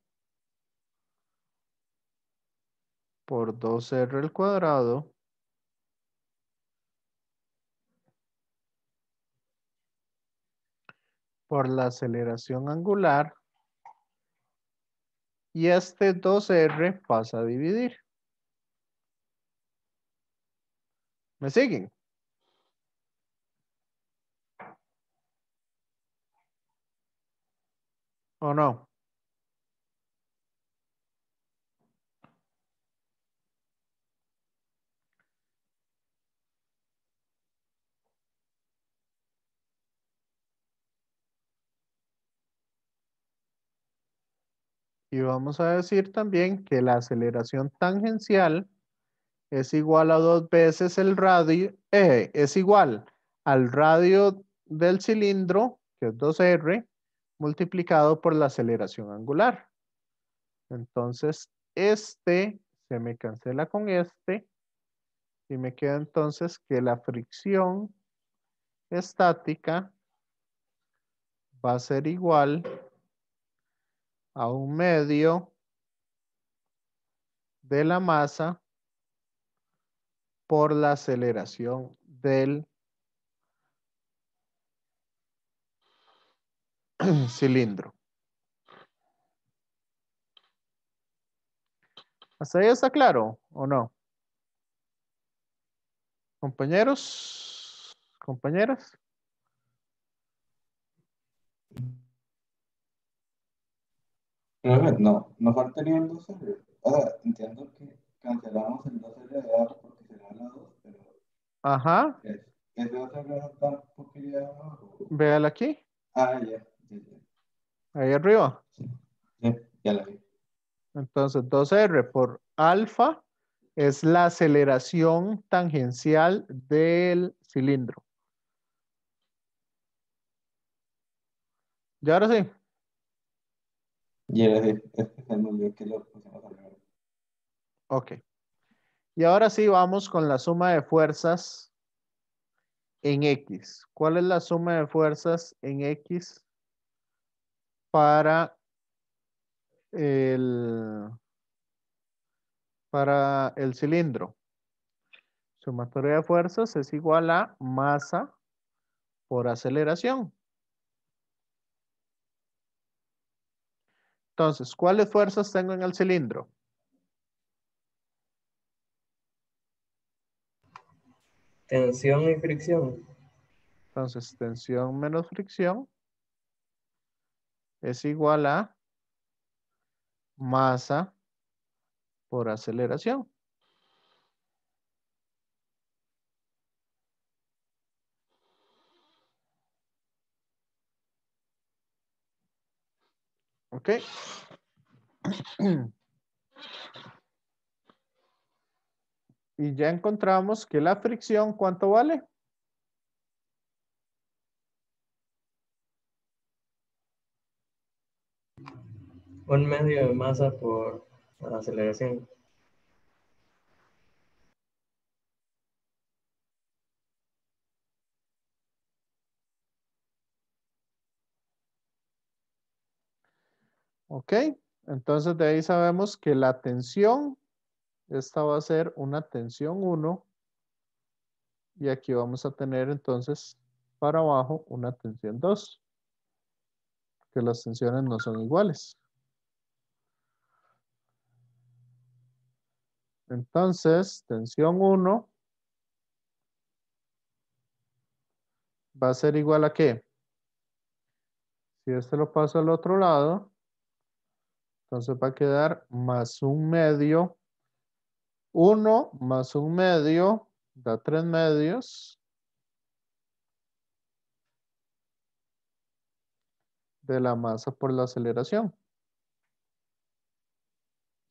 por 2R al cuadrado por la aceleración angular y este 2R pasa a dividir. ¿Me siguen? ¿O no? Y vamos a decir también que la aceleración tangencial es igual a 2 veces el radio, es igual al radio del cilindro, que es 2R, multiplicado por la aceleración angular. Entonces, este se me cancela con este y me queda entonces que la fricción estática va a ser igual a un medio de la masa por la aceleración del cilindro. ¿Hasta ahí está claro o no? Compañeros, compañeras. Profe, no, nos faltaría el 2R. O sea, entiendo que cancelamos el 2R de A porque será la 2, pero Ajá, ese 2R no está un poquillo de abajo. véala aquí, Ah, ya, ya, ya. ahí arriba. Sí, sí, ya la vi. Entonces, 2R por alfa es la aceleración tangencial del cilindro. Y ahora sí. Y era sí, es que se me olvidó que lo pusimos a ver. Ok. Y ahora sí vamos con la suma de fuerzas en X. ¿Cuál es la suma de fuerzas en X para el, para el cilindro? Sumatoria de fuerzas es igual a masa por aceleración. Entonces, ¿cuáles fuerzas tengo en el cilindro? Tensión y fricción. Entonces, tensión menos fricción es igual a masa por aceleración. ¿Ok? Y ya encontramos que la fricción, ¿cuánto vale? Un medio de masa por aceleración. ¿Ok? Entonces de ahí sabemos que la tensión, esta va a ser una tensión 1 y aquí vamos a tener entonces para abajo una tensión 2, que las tensiones no son iguales. Entonces, tensión 1 va a ser igual a ¿qué? Si este lo paso al otro lado, entonces va a quedar más un medio. 1 más un medio da 3 medios de la masa por la aceleración.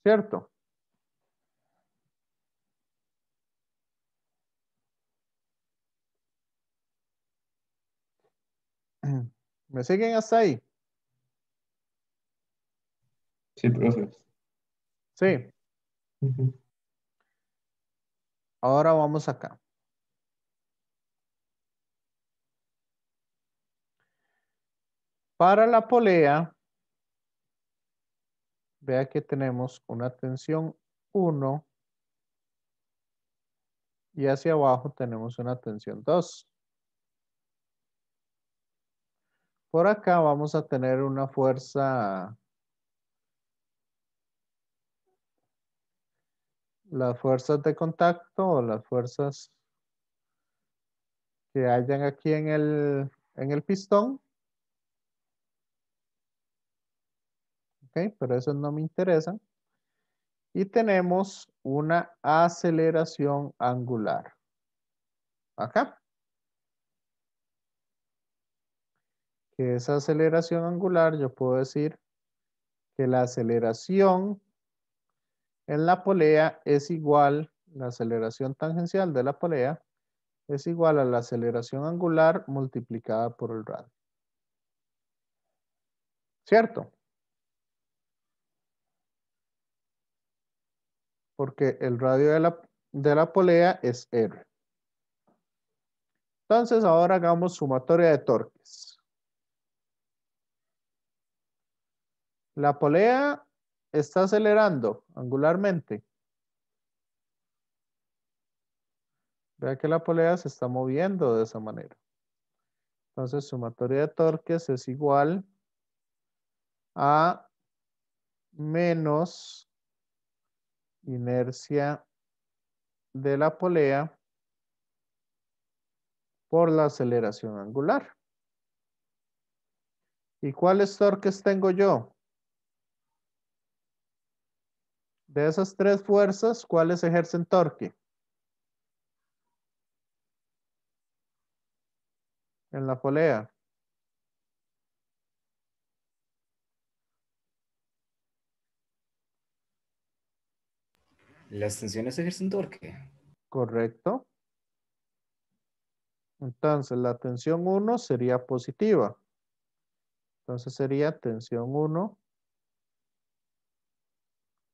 ¿Cierto? ¿Me siguen hasta ahí? Sí, profe. Sí. Ujú. Ahora vamos acá. Para la polea, vea que tenemos una tensión 1 y hacia abajo tenemos una tensión 2. Por acá vamos a tener una fuerza, las fuerzas de contacto o las fuerzas que hayan aquí en el pistón. ¿Ok? Pero eso no me interesa. Y tenemos una aceleración angular. Acá. Que esa aceleración angular, yo puedo decir que la aceleración en la polea es igual, la aceleración tangencial de la polea es igual a la aceleración angular multiplicada por el radio. ¿Cierto? Porque el radio de la polea es R. Entonces ahora hagamos sumatoria de torques. La polea está acelerando angularmente. Vea que la polea se está moviendo de esa manera. Entonces, sumatoria de torques es igual a menos inercia de la polea por la aceleración angular. ¿Y cuáles torques tengo yo? De esas tres fuerzas, ¿cuáles ejercen torque? En la polea. Las tensiones ejercen torque. Correcto. Entonces, la tensión 1 sería positiva. Entonces sería tensión 1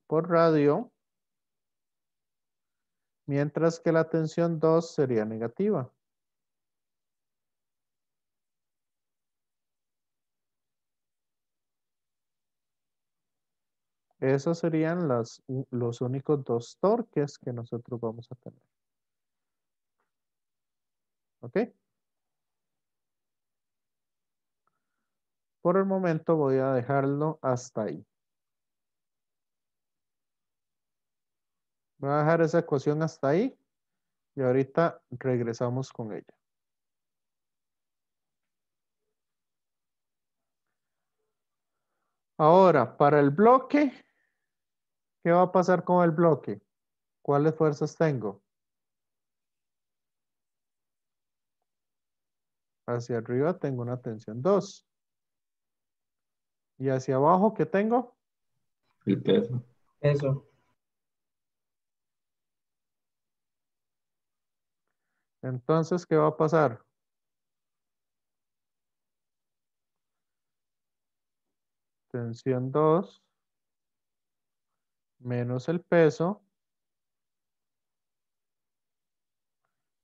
por radio, mientras que la tensión 2 sería negativa. Esos serían los únicos dos torques que nosotros vamos a tener. ¿Ok? Por el momento voy a dejarlo hasta ahí. Voy a dejar esa ecuación hasta ahí y ahorita regresamos con ella. Ahora, para el bloque, ¿qué va a pasar con el bloque? ¿Cuáles fuerzas tengo? Hacia arriba tengo una tensión 2. ¿Y hacia abajo qué tengo? El peso. Eso. Entonces, ¿qué va a pasar? Tensión 2 menos el peso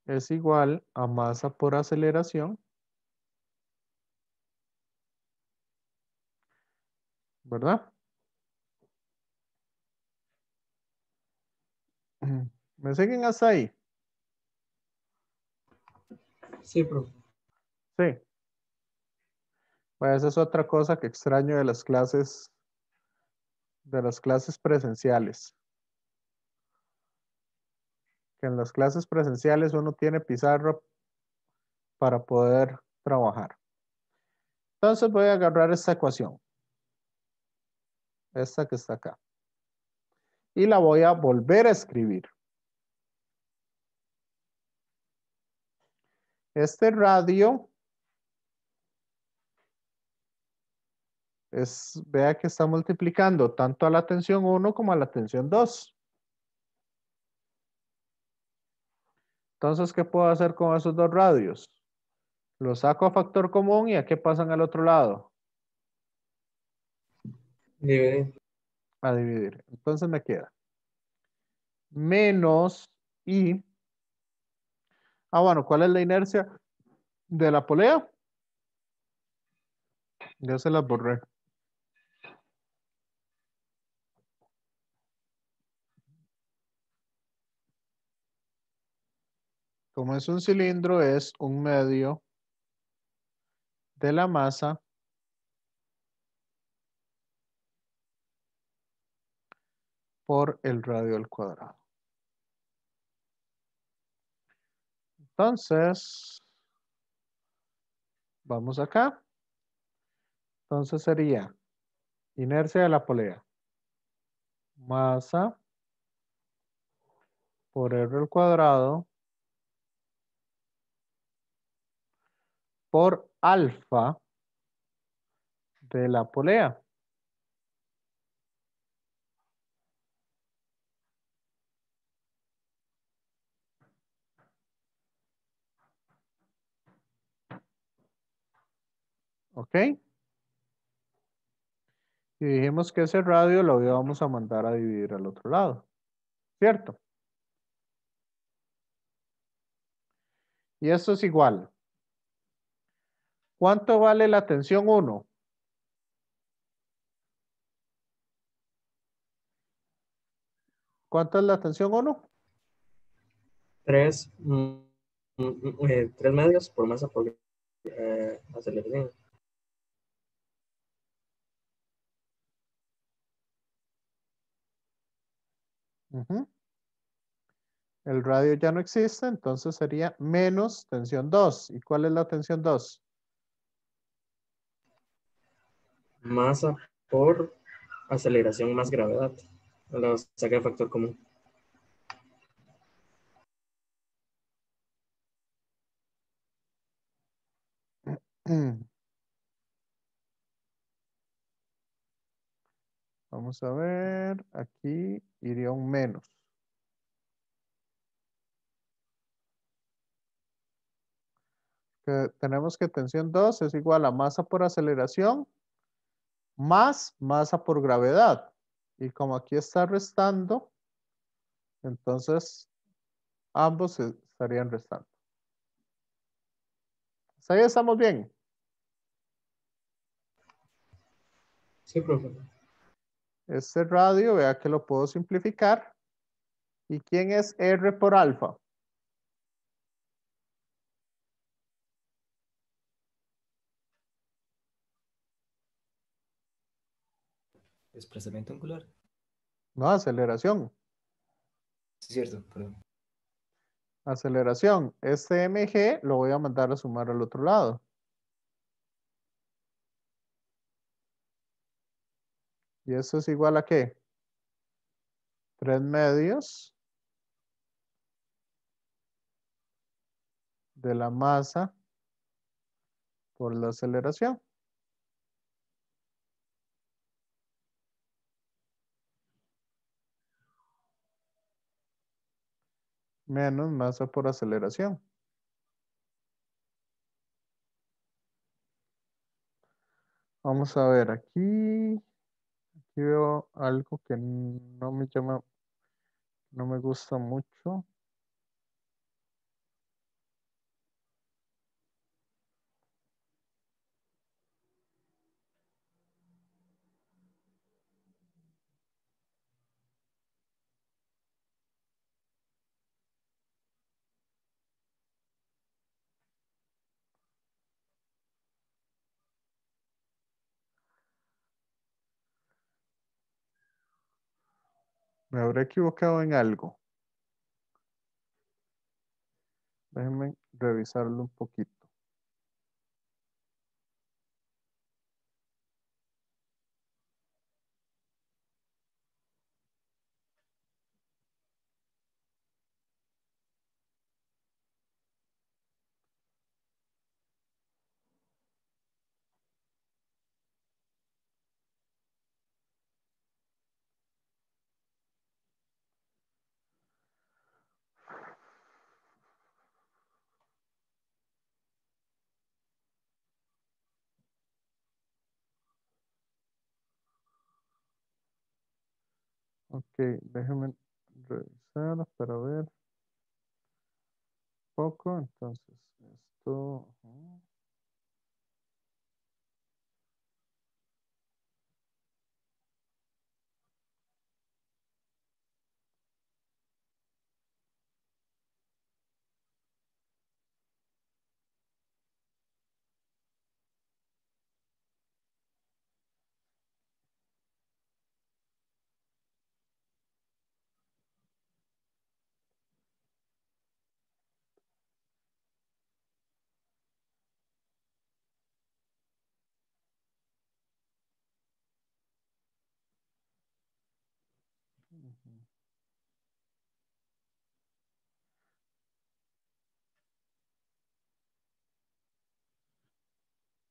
es igual a masa por aceleración ¿verdad? ¿Me siguen hasta ahí? Sí, profe. Sí. Pues esa es otra cosa que extraño de las clases presenciales. Que en las clases presenciales uno tiene pizarra para poder trabajar. Entonces voy a agarrar esta ecuación, esta que está acá, y la voy a volver a escribir. Este radio vea que está multiplicando tanto a la tensión 1 como a la tensión 2. Entonces, ¿qué puedo hacer con esos dos radios? Los saco a factor común y ¿a qué pasan al otro lado? Dividir. A dividir. Entonces me queda menos I. Bueno, ¿cuál es la inercia de la polea? Ya se las borré. Como es un cilindro, es 1/2 de la masa por el radio al cuadrado. Entonces, vamos acá. Entonces sería inercia de la polea. Masa por R al cuadrado por alfa de la polea. ¿Ok? Y dijimos que ese radio lo íbamos a mandar a dividir al otro lado. ¿Cierto? Y esto es igual. ¿Cuánto vale la tensión 1? ¿Cuánto es la tensión 1? 3 medios por masa por aceleración. El radio ya no existe, entonces sería menos tensión 2. ¿Y cuál es la tensión 2? Masa por aceleración más gravedad. Lo saqué de factor común. Vamos a ver, aquí iría un menos. Tenemos que tensión 2 es igual a masa por aceleración más masa por gravedad. Y como aquí está restando, entonces ambos se estarían restando. ¿Hasta ahí estamos bien? Sí, profe. Este radio, vea que lo puedo simplificar. ¿Y quién es R por alfa? Desplazamiento angular. No, aceleración. Sí, es cierto, perdón. Aceleración. Este mg lo voy a mandar a sumar al otro lado. ¿Y eso es igual a qué? 3 medios de la masa por la aceleración. Menos masa por aceleración. Vamos a ver, aquí veo algo que no me llama, no me gusta mucho. Me habré equivocado en algo. Déjenme revisarlo un poquito. Ok, déjenme revisar para ver un poco. Entonces, esto. Ujú.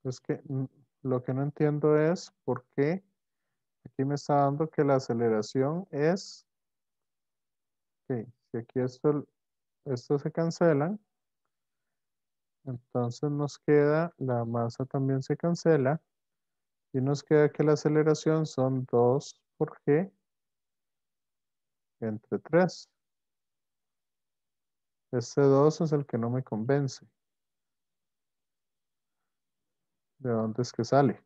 Es que lo que no entiendo es por qué aquí me está dando que la aceleración es. Ok, si aquí esto se cancelan, entonces nos queda, la masa también se cancela y nos queda que la aceleración son 2 por g entre 3. Este 2 es el que no me convence. ¿De dónde es que sale?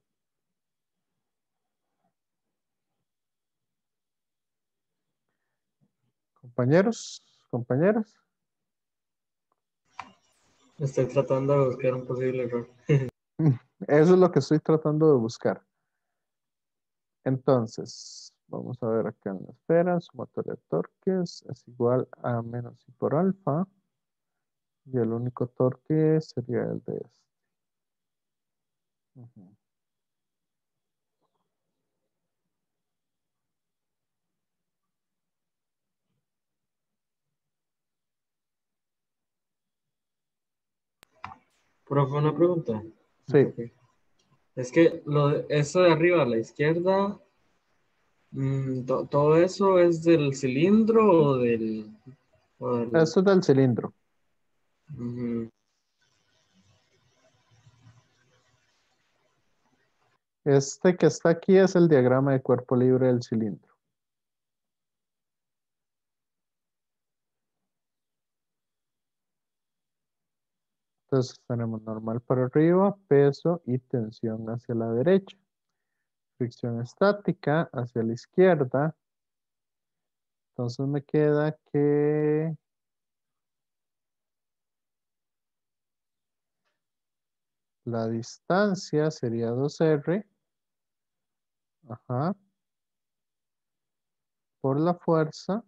Compañeros, compañeras. Estoy tratando de buscar un posible error. Eso es lo que estoy tratando de buscar. Entonces, vamos a ver acá en la esfera, sumatoria de torques es igual a menos I por alfa. Y el único torque sería el de este. Ujú. Profe, una pregunta. Sí, Es que eso de arriba a la izquierda, ¿todo eso es del cilindro o del- esto es del cilindro. Ujú. Este que está aquí es el diagrama de cuerpo libre del cilindro. Entonces tenemos normal para arriba, peso y tensión hacia la derecha. Fricción estática hacia la izquierda. Entonces me queda que la distancia sería 2R, ajá, por la fuerza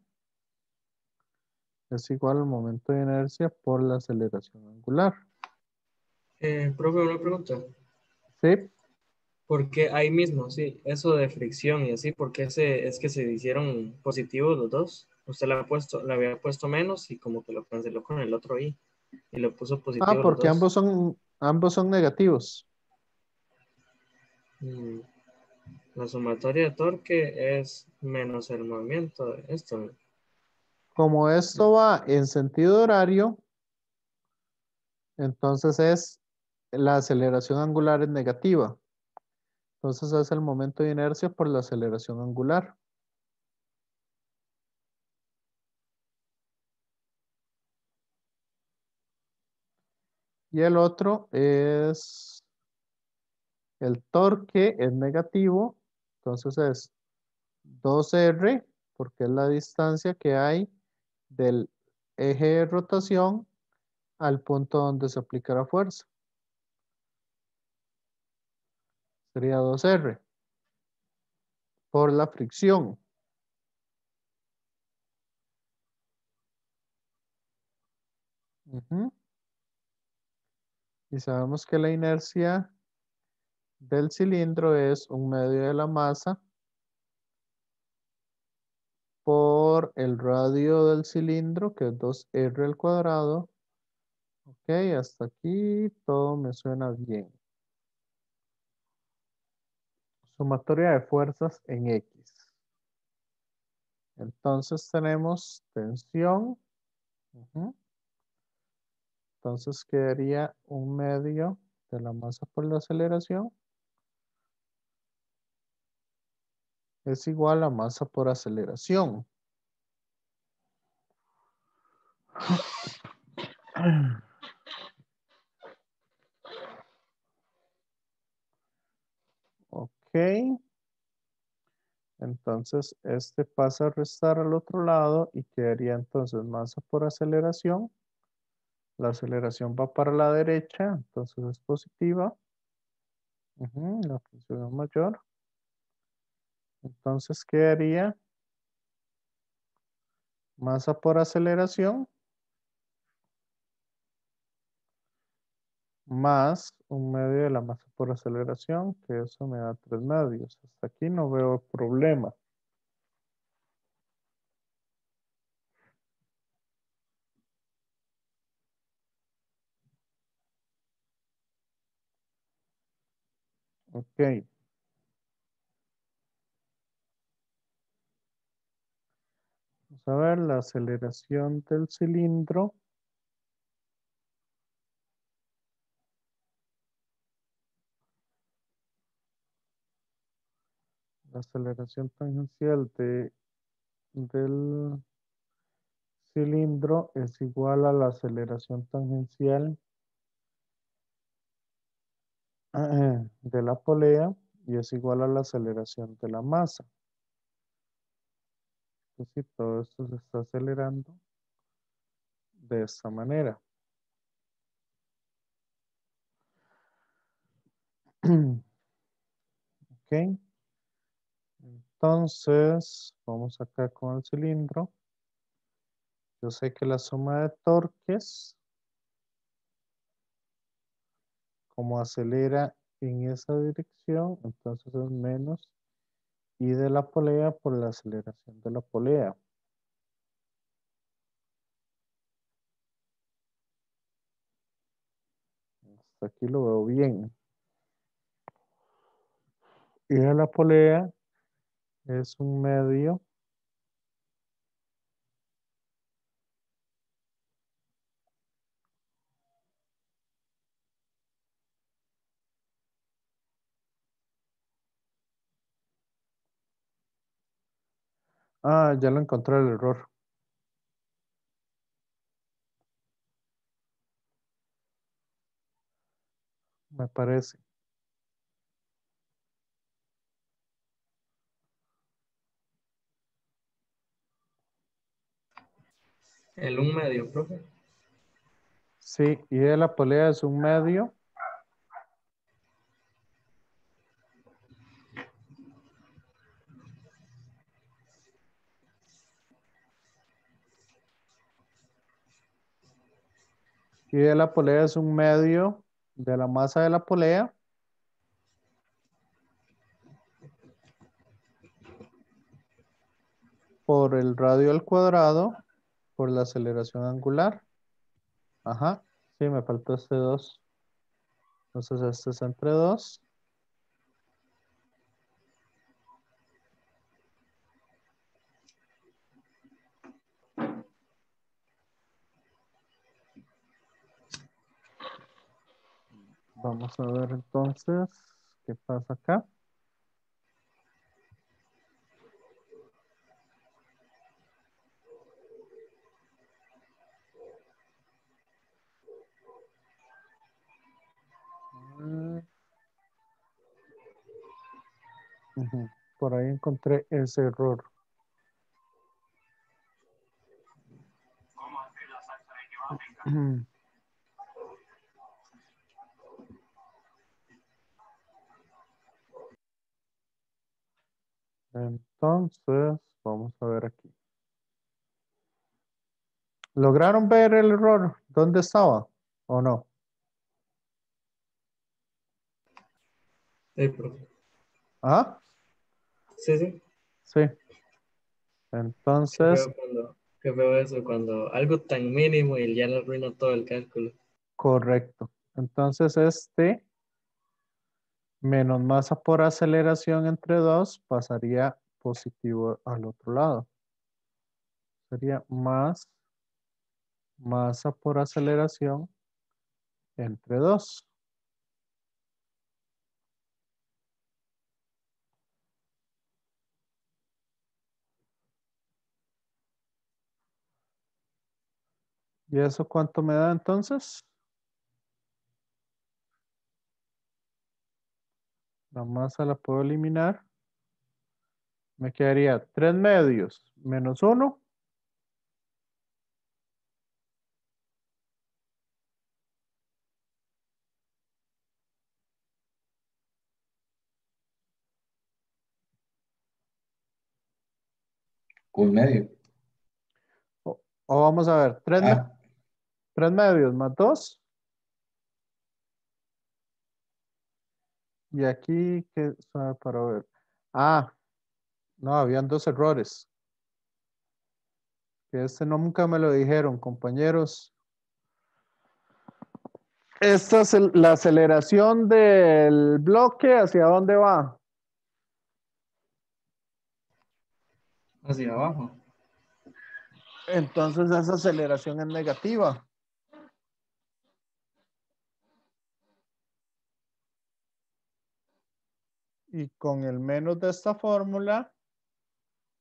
es igual al momento de inercia por la aceleración angular. Profe, una pregunta. ¿Sí? Porque ahí mismo, sí, eso de fricción y así, ¿por qué es que se hicieron positivos los dos? Usted le había puesto menos y como que lo canceló con el otro y lo puso Ah, positivo los porque dos. ambos son negativos. Mm, La sumatoria de torque es menos el movimiento de esto. Como esto va en sentido horario, entonces la aceleración angular es negativa. Entonces es el momento de inercia por la aceleración angular. Y el otro es el torque es negativo. Entonces es 2R, porque es la distancia que hay del eje de rotación al punto donde se aplica la fuerza. Sería 2R por la fricción. Ujú. Y sabemos que la inercia del cilindro es 1/2 de la masa por el radio del cilindro, que es 2R al cuadrado. Ok, hasta aquí todo me suena bien. Sumatoria de fuerzas en X. Entonces tenemos tensión. Ujú. Entonces quedaría 1/2 de la masa por la aceleración es igual a masa por aceleración. Ok. Entonces este pasa a restar al otro lado y quedaría entonces masa por aceleración. La aceleración va para la derecha, entonces es positiva. Ujú, la tensión es mayor. Entonces quedaría masa por aceleración más 1/2 de la masa por aceleración, que eso me da 3/2. Hasta aquí no veo problema. Ok. Vamos a ver la aceleración del cilindro. La aceleración tangencial del cilindro es igual a la aceleración tangencial de la polea y es igual a la aceleración de la masa. Entonces, todo esto se está acelerando de esta manera. Ok. Entonces, vamos acá con el cilindro. Yo sé que la suma de torques, como acelera en esa dirección, entonces es menos I de la polea por la aceleración de la polea. Hasta aquí lo veo bien. I de la polea es 1/2. Ah, ya lo encontré el error. Me parece. El 1/2, profe. Sí, I de la polea es 1/2. I de la polea es 1/2 de la masa de la polea por el radio al cuadrado por la aceleración angular. Ajá, sí, me faltó este 2. Entonces este es entre 2. Vamos a ver entonces qué pasa acá. Mm, ujú. Por ahí encontré ese error. Entonces, vamos a ver aquí. ¿Lograron ver el error? ¿Dónde estaba? ¿O no? Sí, profe. ¿Ah? Sí, sí. Sí. Qué Entonces, feo qué feo eso, cuando algo tan mínimo y ya le arruina todo el cálculo. correcto. Entonces, este menos masa por aceleración entre 2 pasaría positivo al otro lado. Sería más masa por aceleración entre 2. ¿Y eso cuánto me da entonces? La masa la puedo eliminar. Me quedaría 3 medios menos 1. Un medio. O vamos a ver, 3 Ah, medios más 2. Y aquí, ¿qué sabe para ver? Ah, no, habían 2 errores. Que este nunca me lo dijeron, compañeros. Esta es la aceleración del bloque, ¿hacia dónde va? Hacia abajo. Entonces esa aceleración es negativa. Y con el menos de esta fórmula,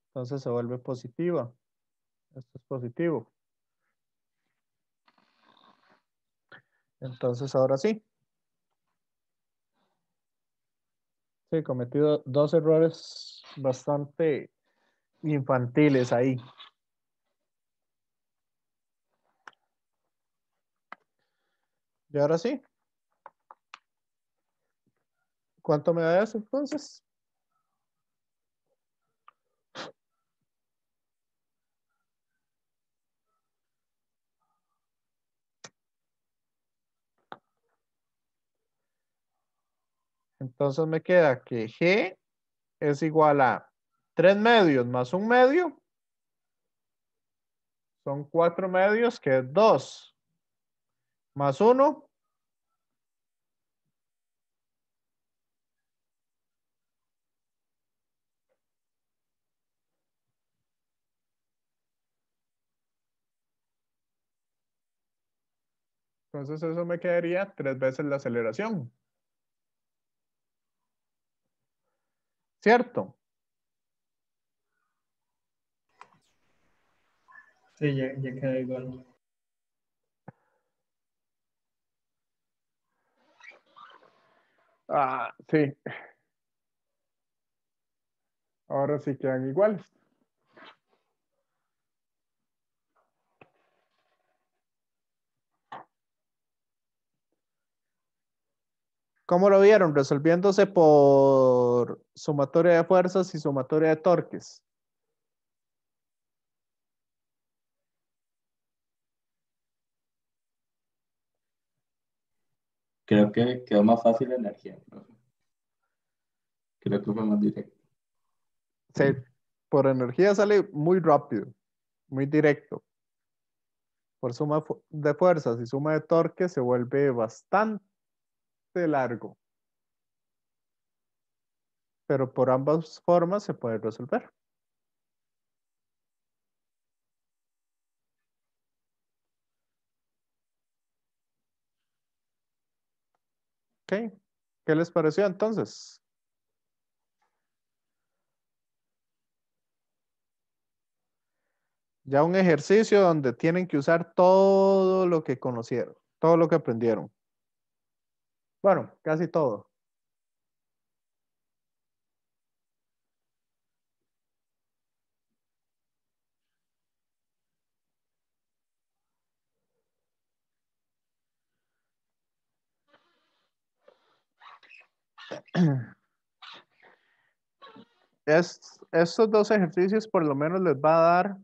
entonces se vuelve positiva. Esto es positivo. Entonces ahora sí. Sí, he cometido 2 errores bastante infantiles ahí. Y ahora sí. ¿Cuánto me da eso entonces? Entonces me queda que G es igual a 3 medios más 1 medio. Son 4 medios, que es 2 más 1. Entonces eso me quedaría 3 veces la aceleración. ¿Cierto? Sí, ya queda igual. Ah, sí. Ahora sí quedan iguales. ¿Cómo lo vieron? Resolviéndose por sumatoria de fuerzas y sumatoria de torques. creo que quedó más fácil la energía, profe. Creo que fue más directo. Sí, por energía sale muy rápido, muy directo. Por suma de fuerzas y suma de torques se vuelve bastante largo. Pero por ambas formas se puede resolver. ¿Ok? ¿Qué les pareció entonces? Ya un ejercicio donde tienen que usar todo lo que conocieron, todo lo que aprendieron. Bueno, casi todo. Estos 2 ejercicios por lo menos les va a dar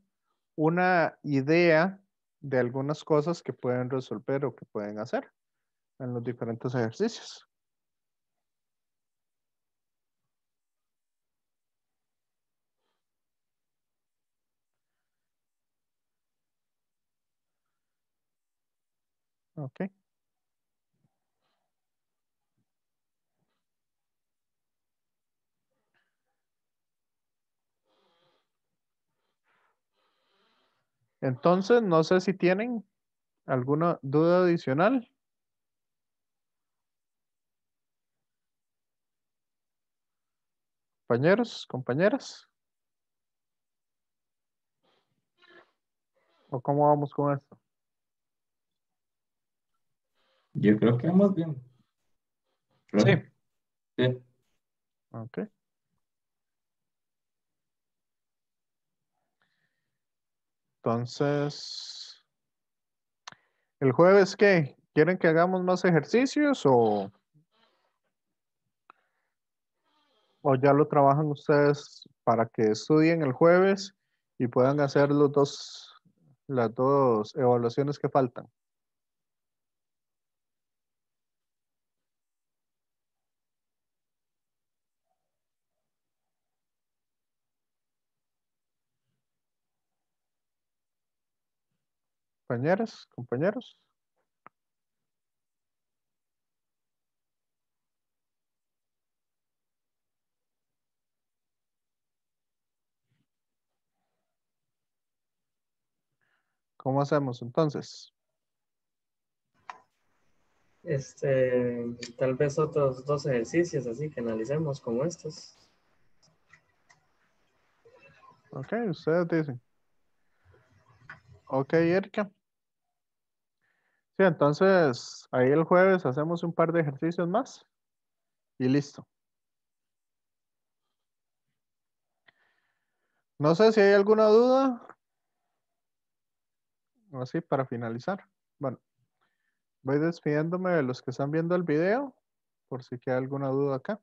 una idea de algunas cosas que pueden resolver o que pueden hacer en los diferentes ejercicios. Ok. Entonces, no sé si tienen alguna duda adicional. Compañeros, compañeras. ¿O cómo vamos con esto? Yo creo que vamos bien. Sí. Profe. Sí. Ok. Entonces, ¿el jueves qué? ¿Quieren que hagamos más ejercicios o ya lo trabajan ustedes para que estudien el jueves y puedan hacer las dos evaluaciones que faltan? Compañeras, compañeros. ¿Cómo hacemos entonces? Tal vez otros 2 ejercicios así que analicemos como estos. Ok, ustedes dicen. Ok, Erika. Sí, entonces ahí el jueves hacemos un par de ejercicios más y listo. No sé si hay alguna duda. Así para finalizar. Bueno, voy despidiéndome de los que están viendo el video por si queda alguna duda acá.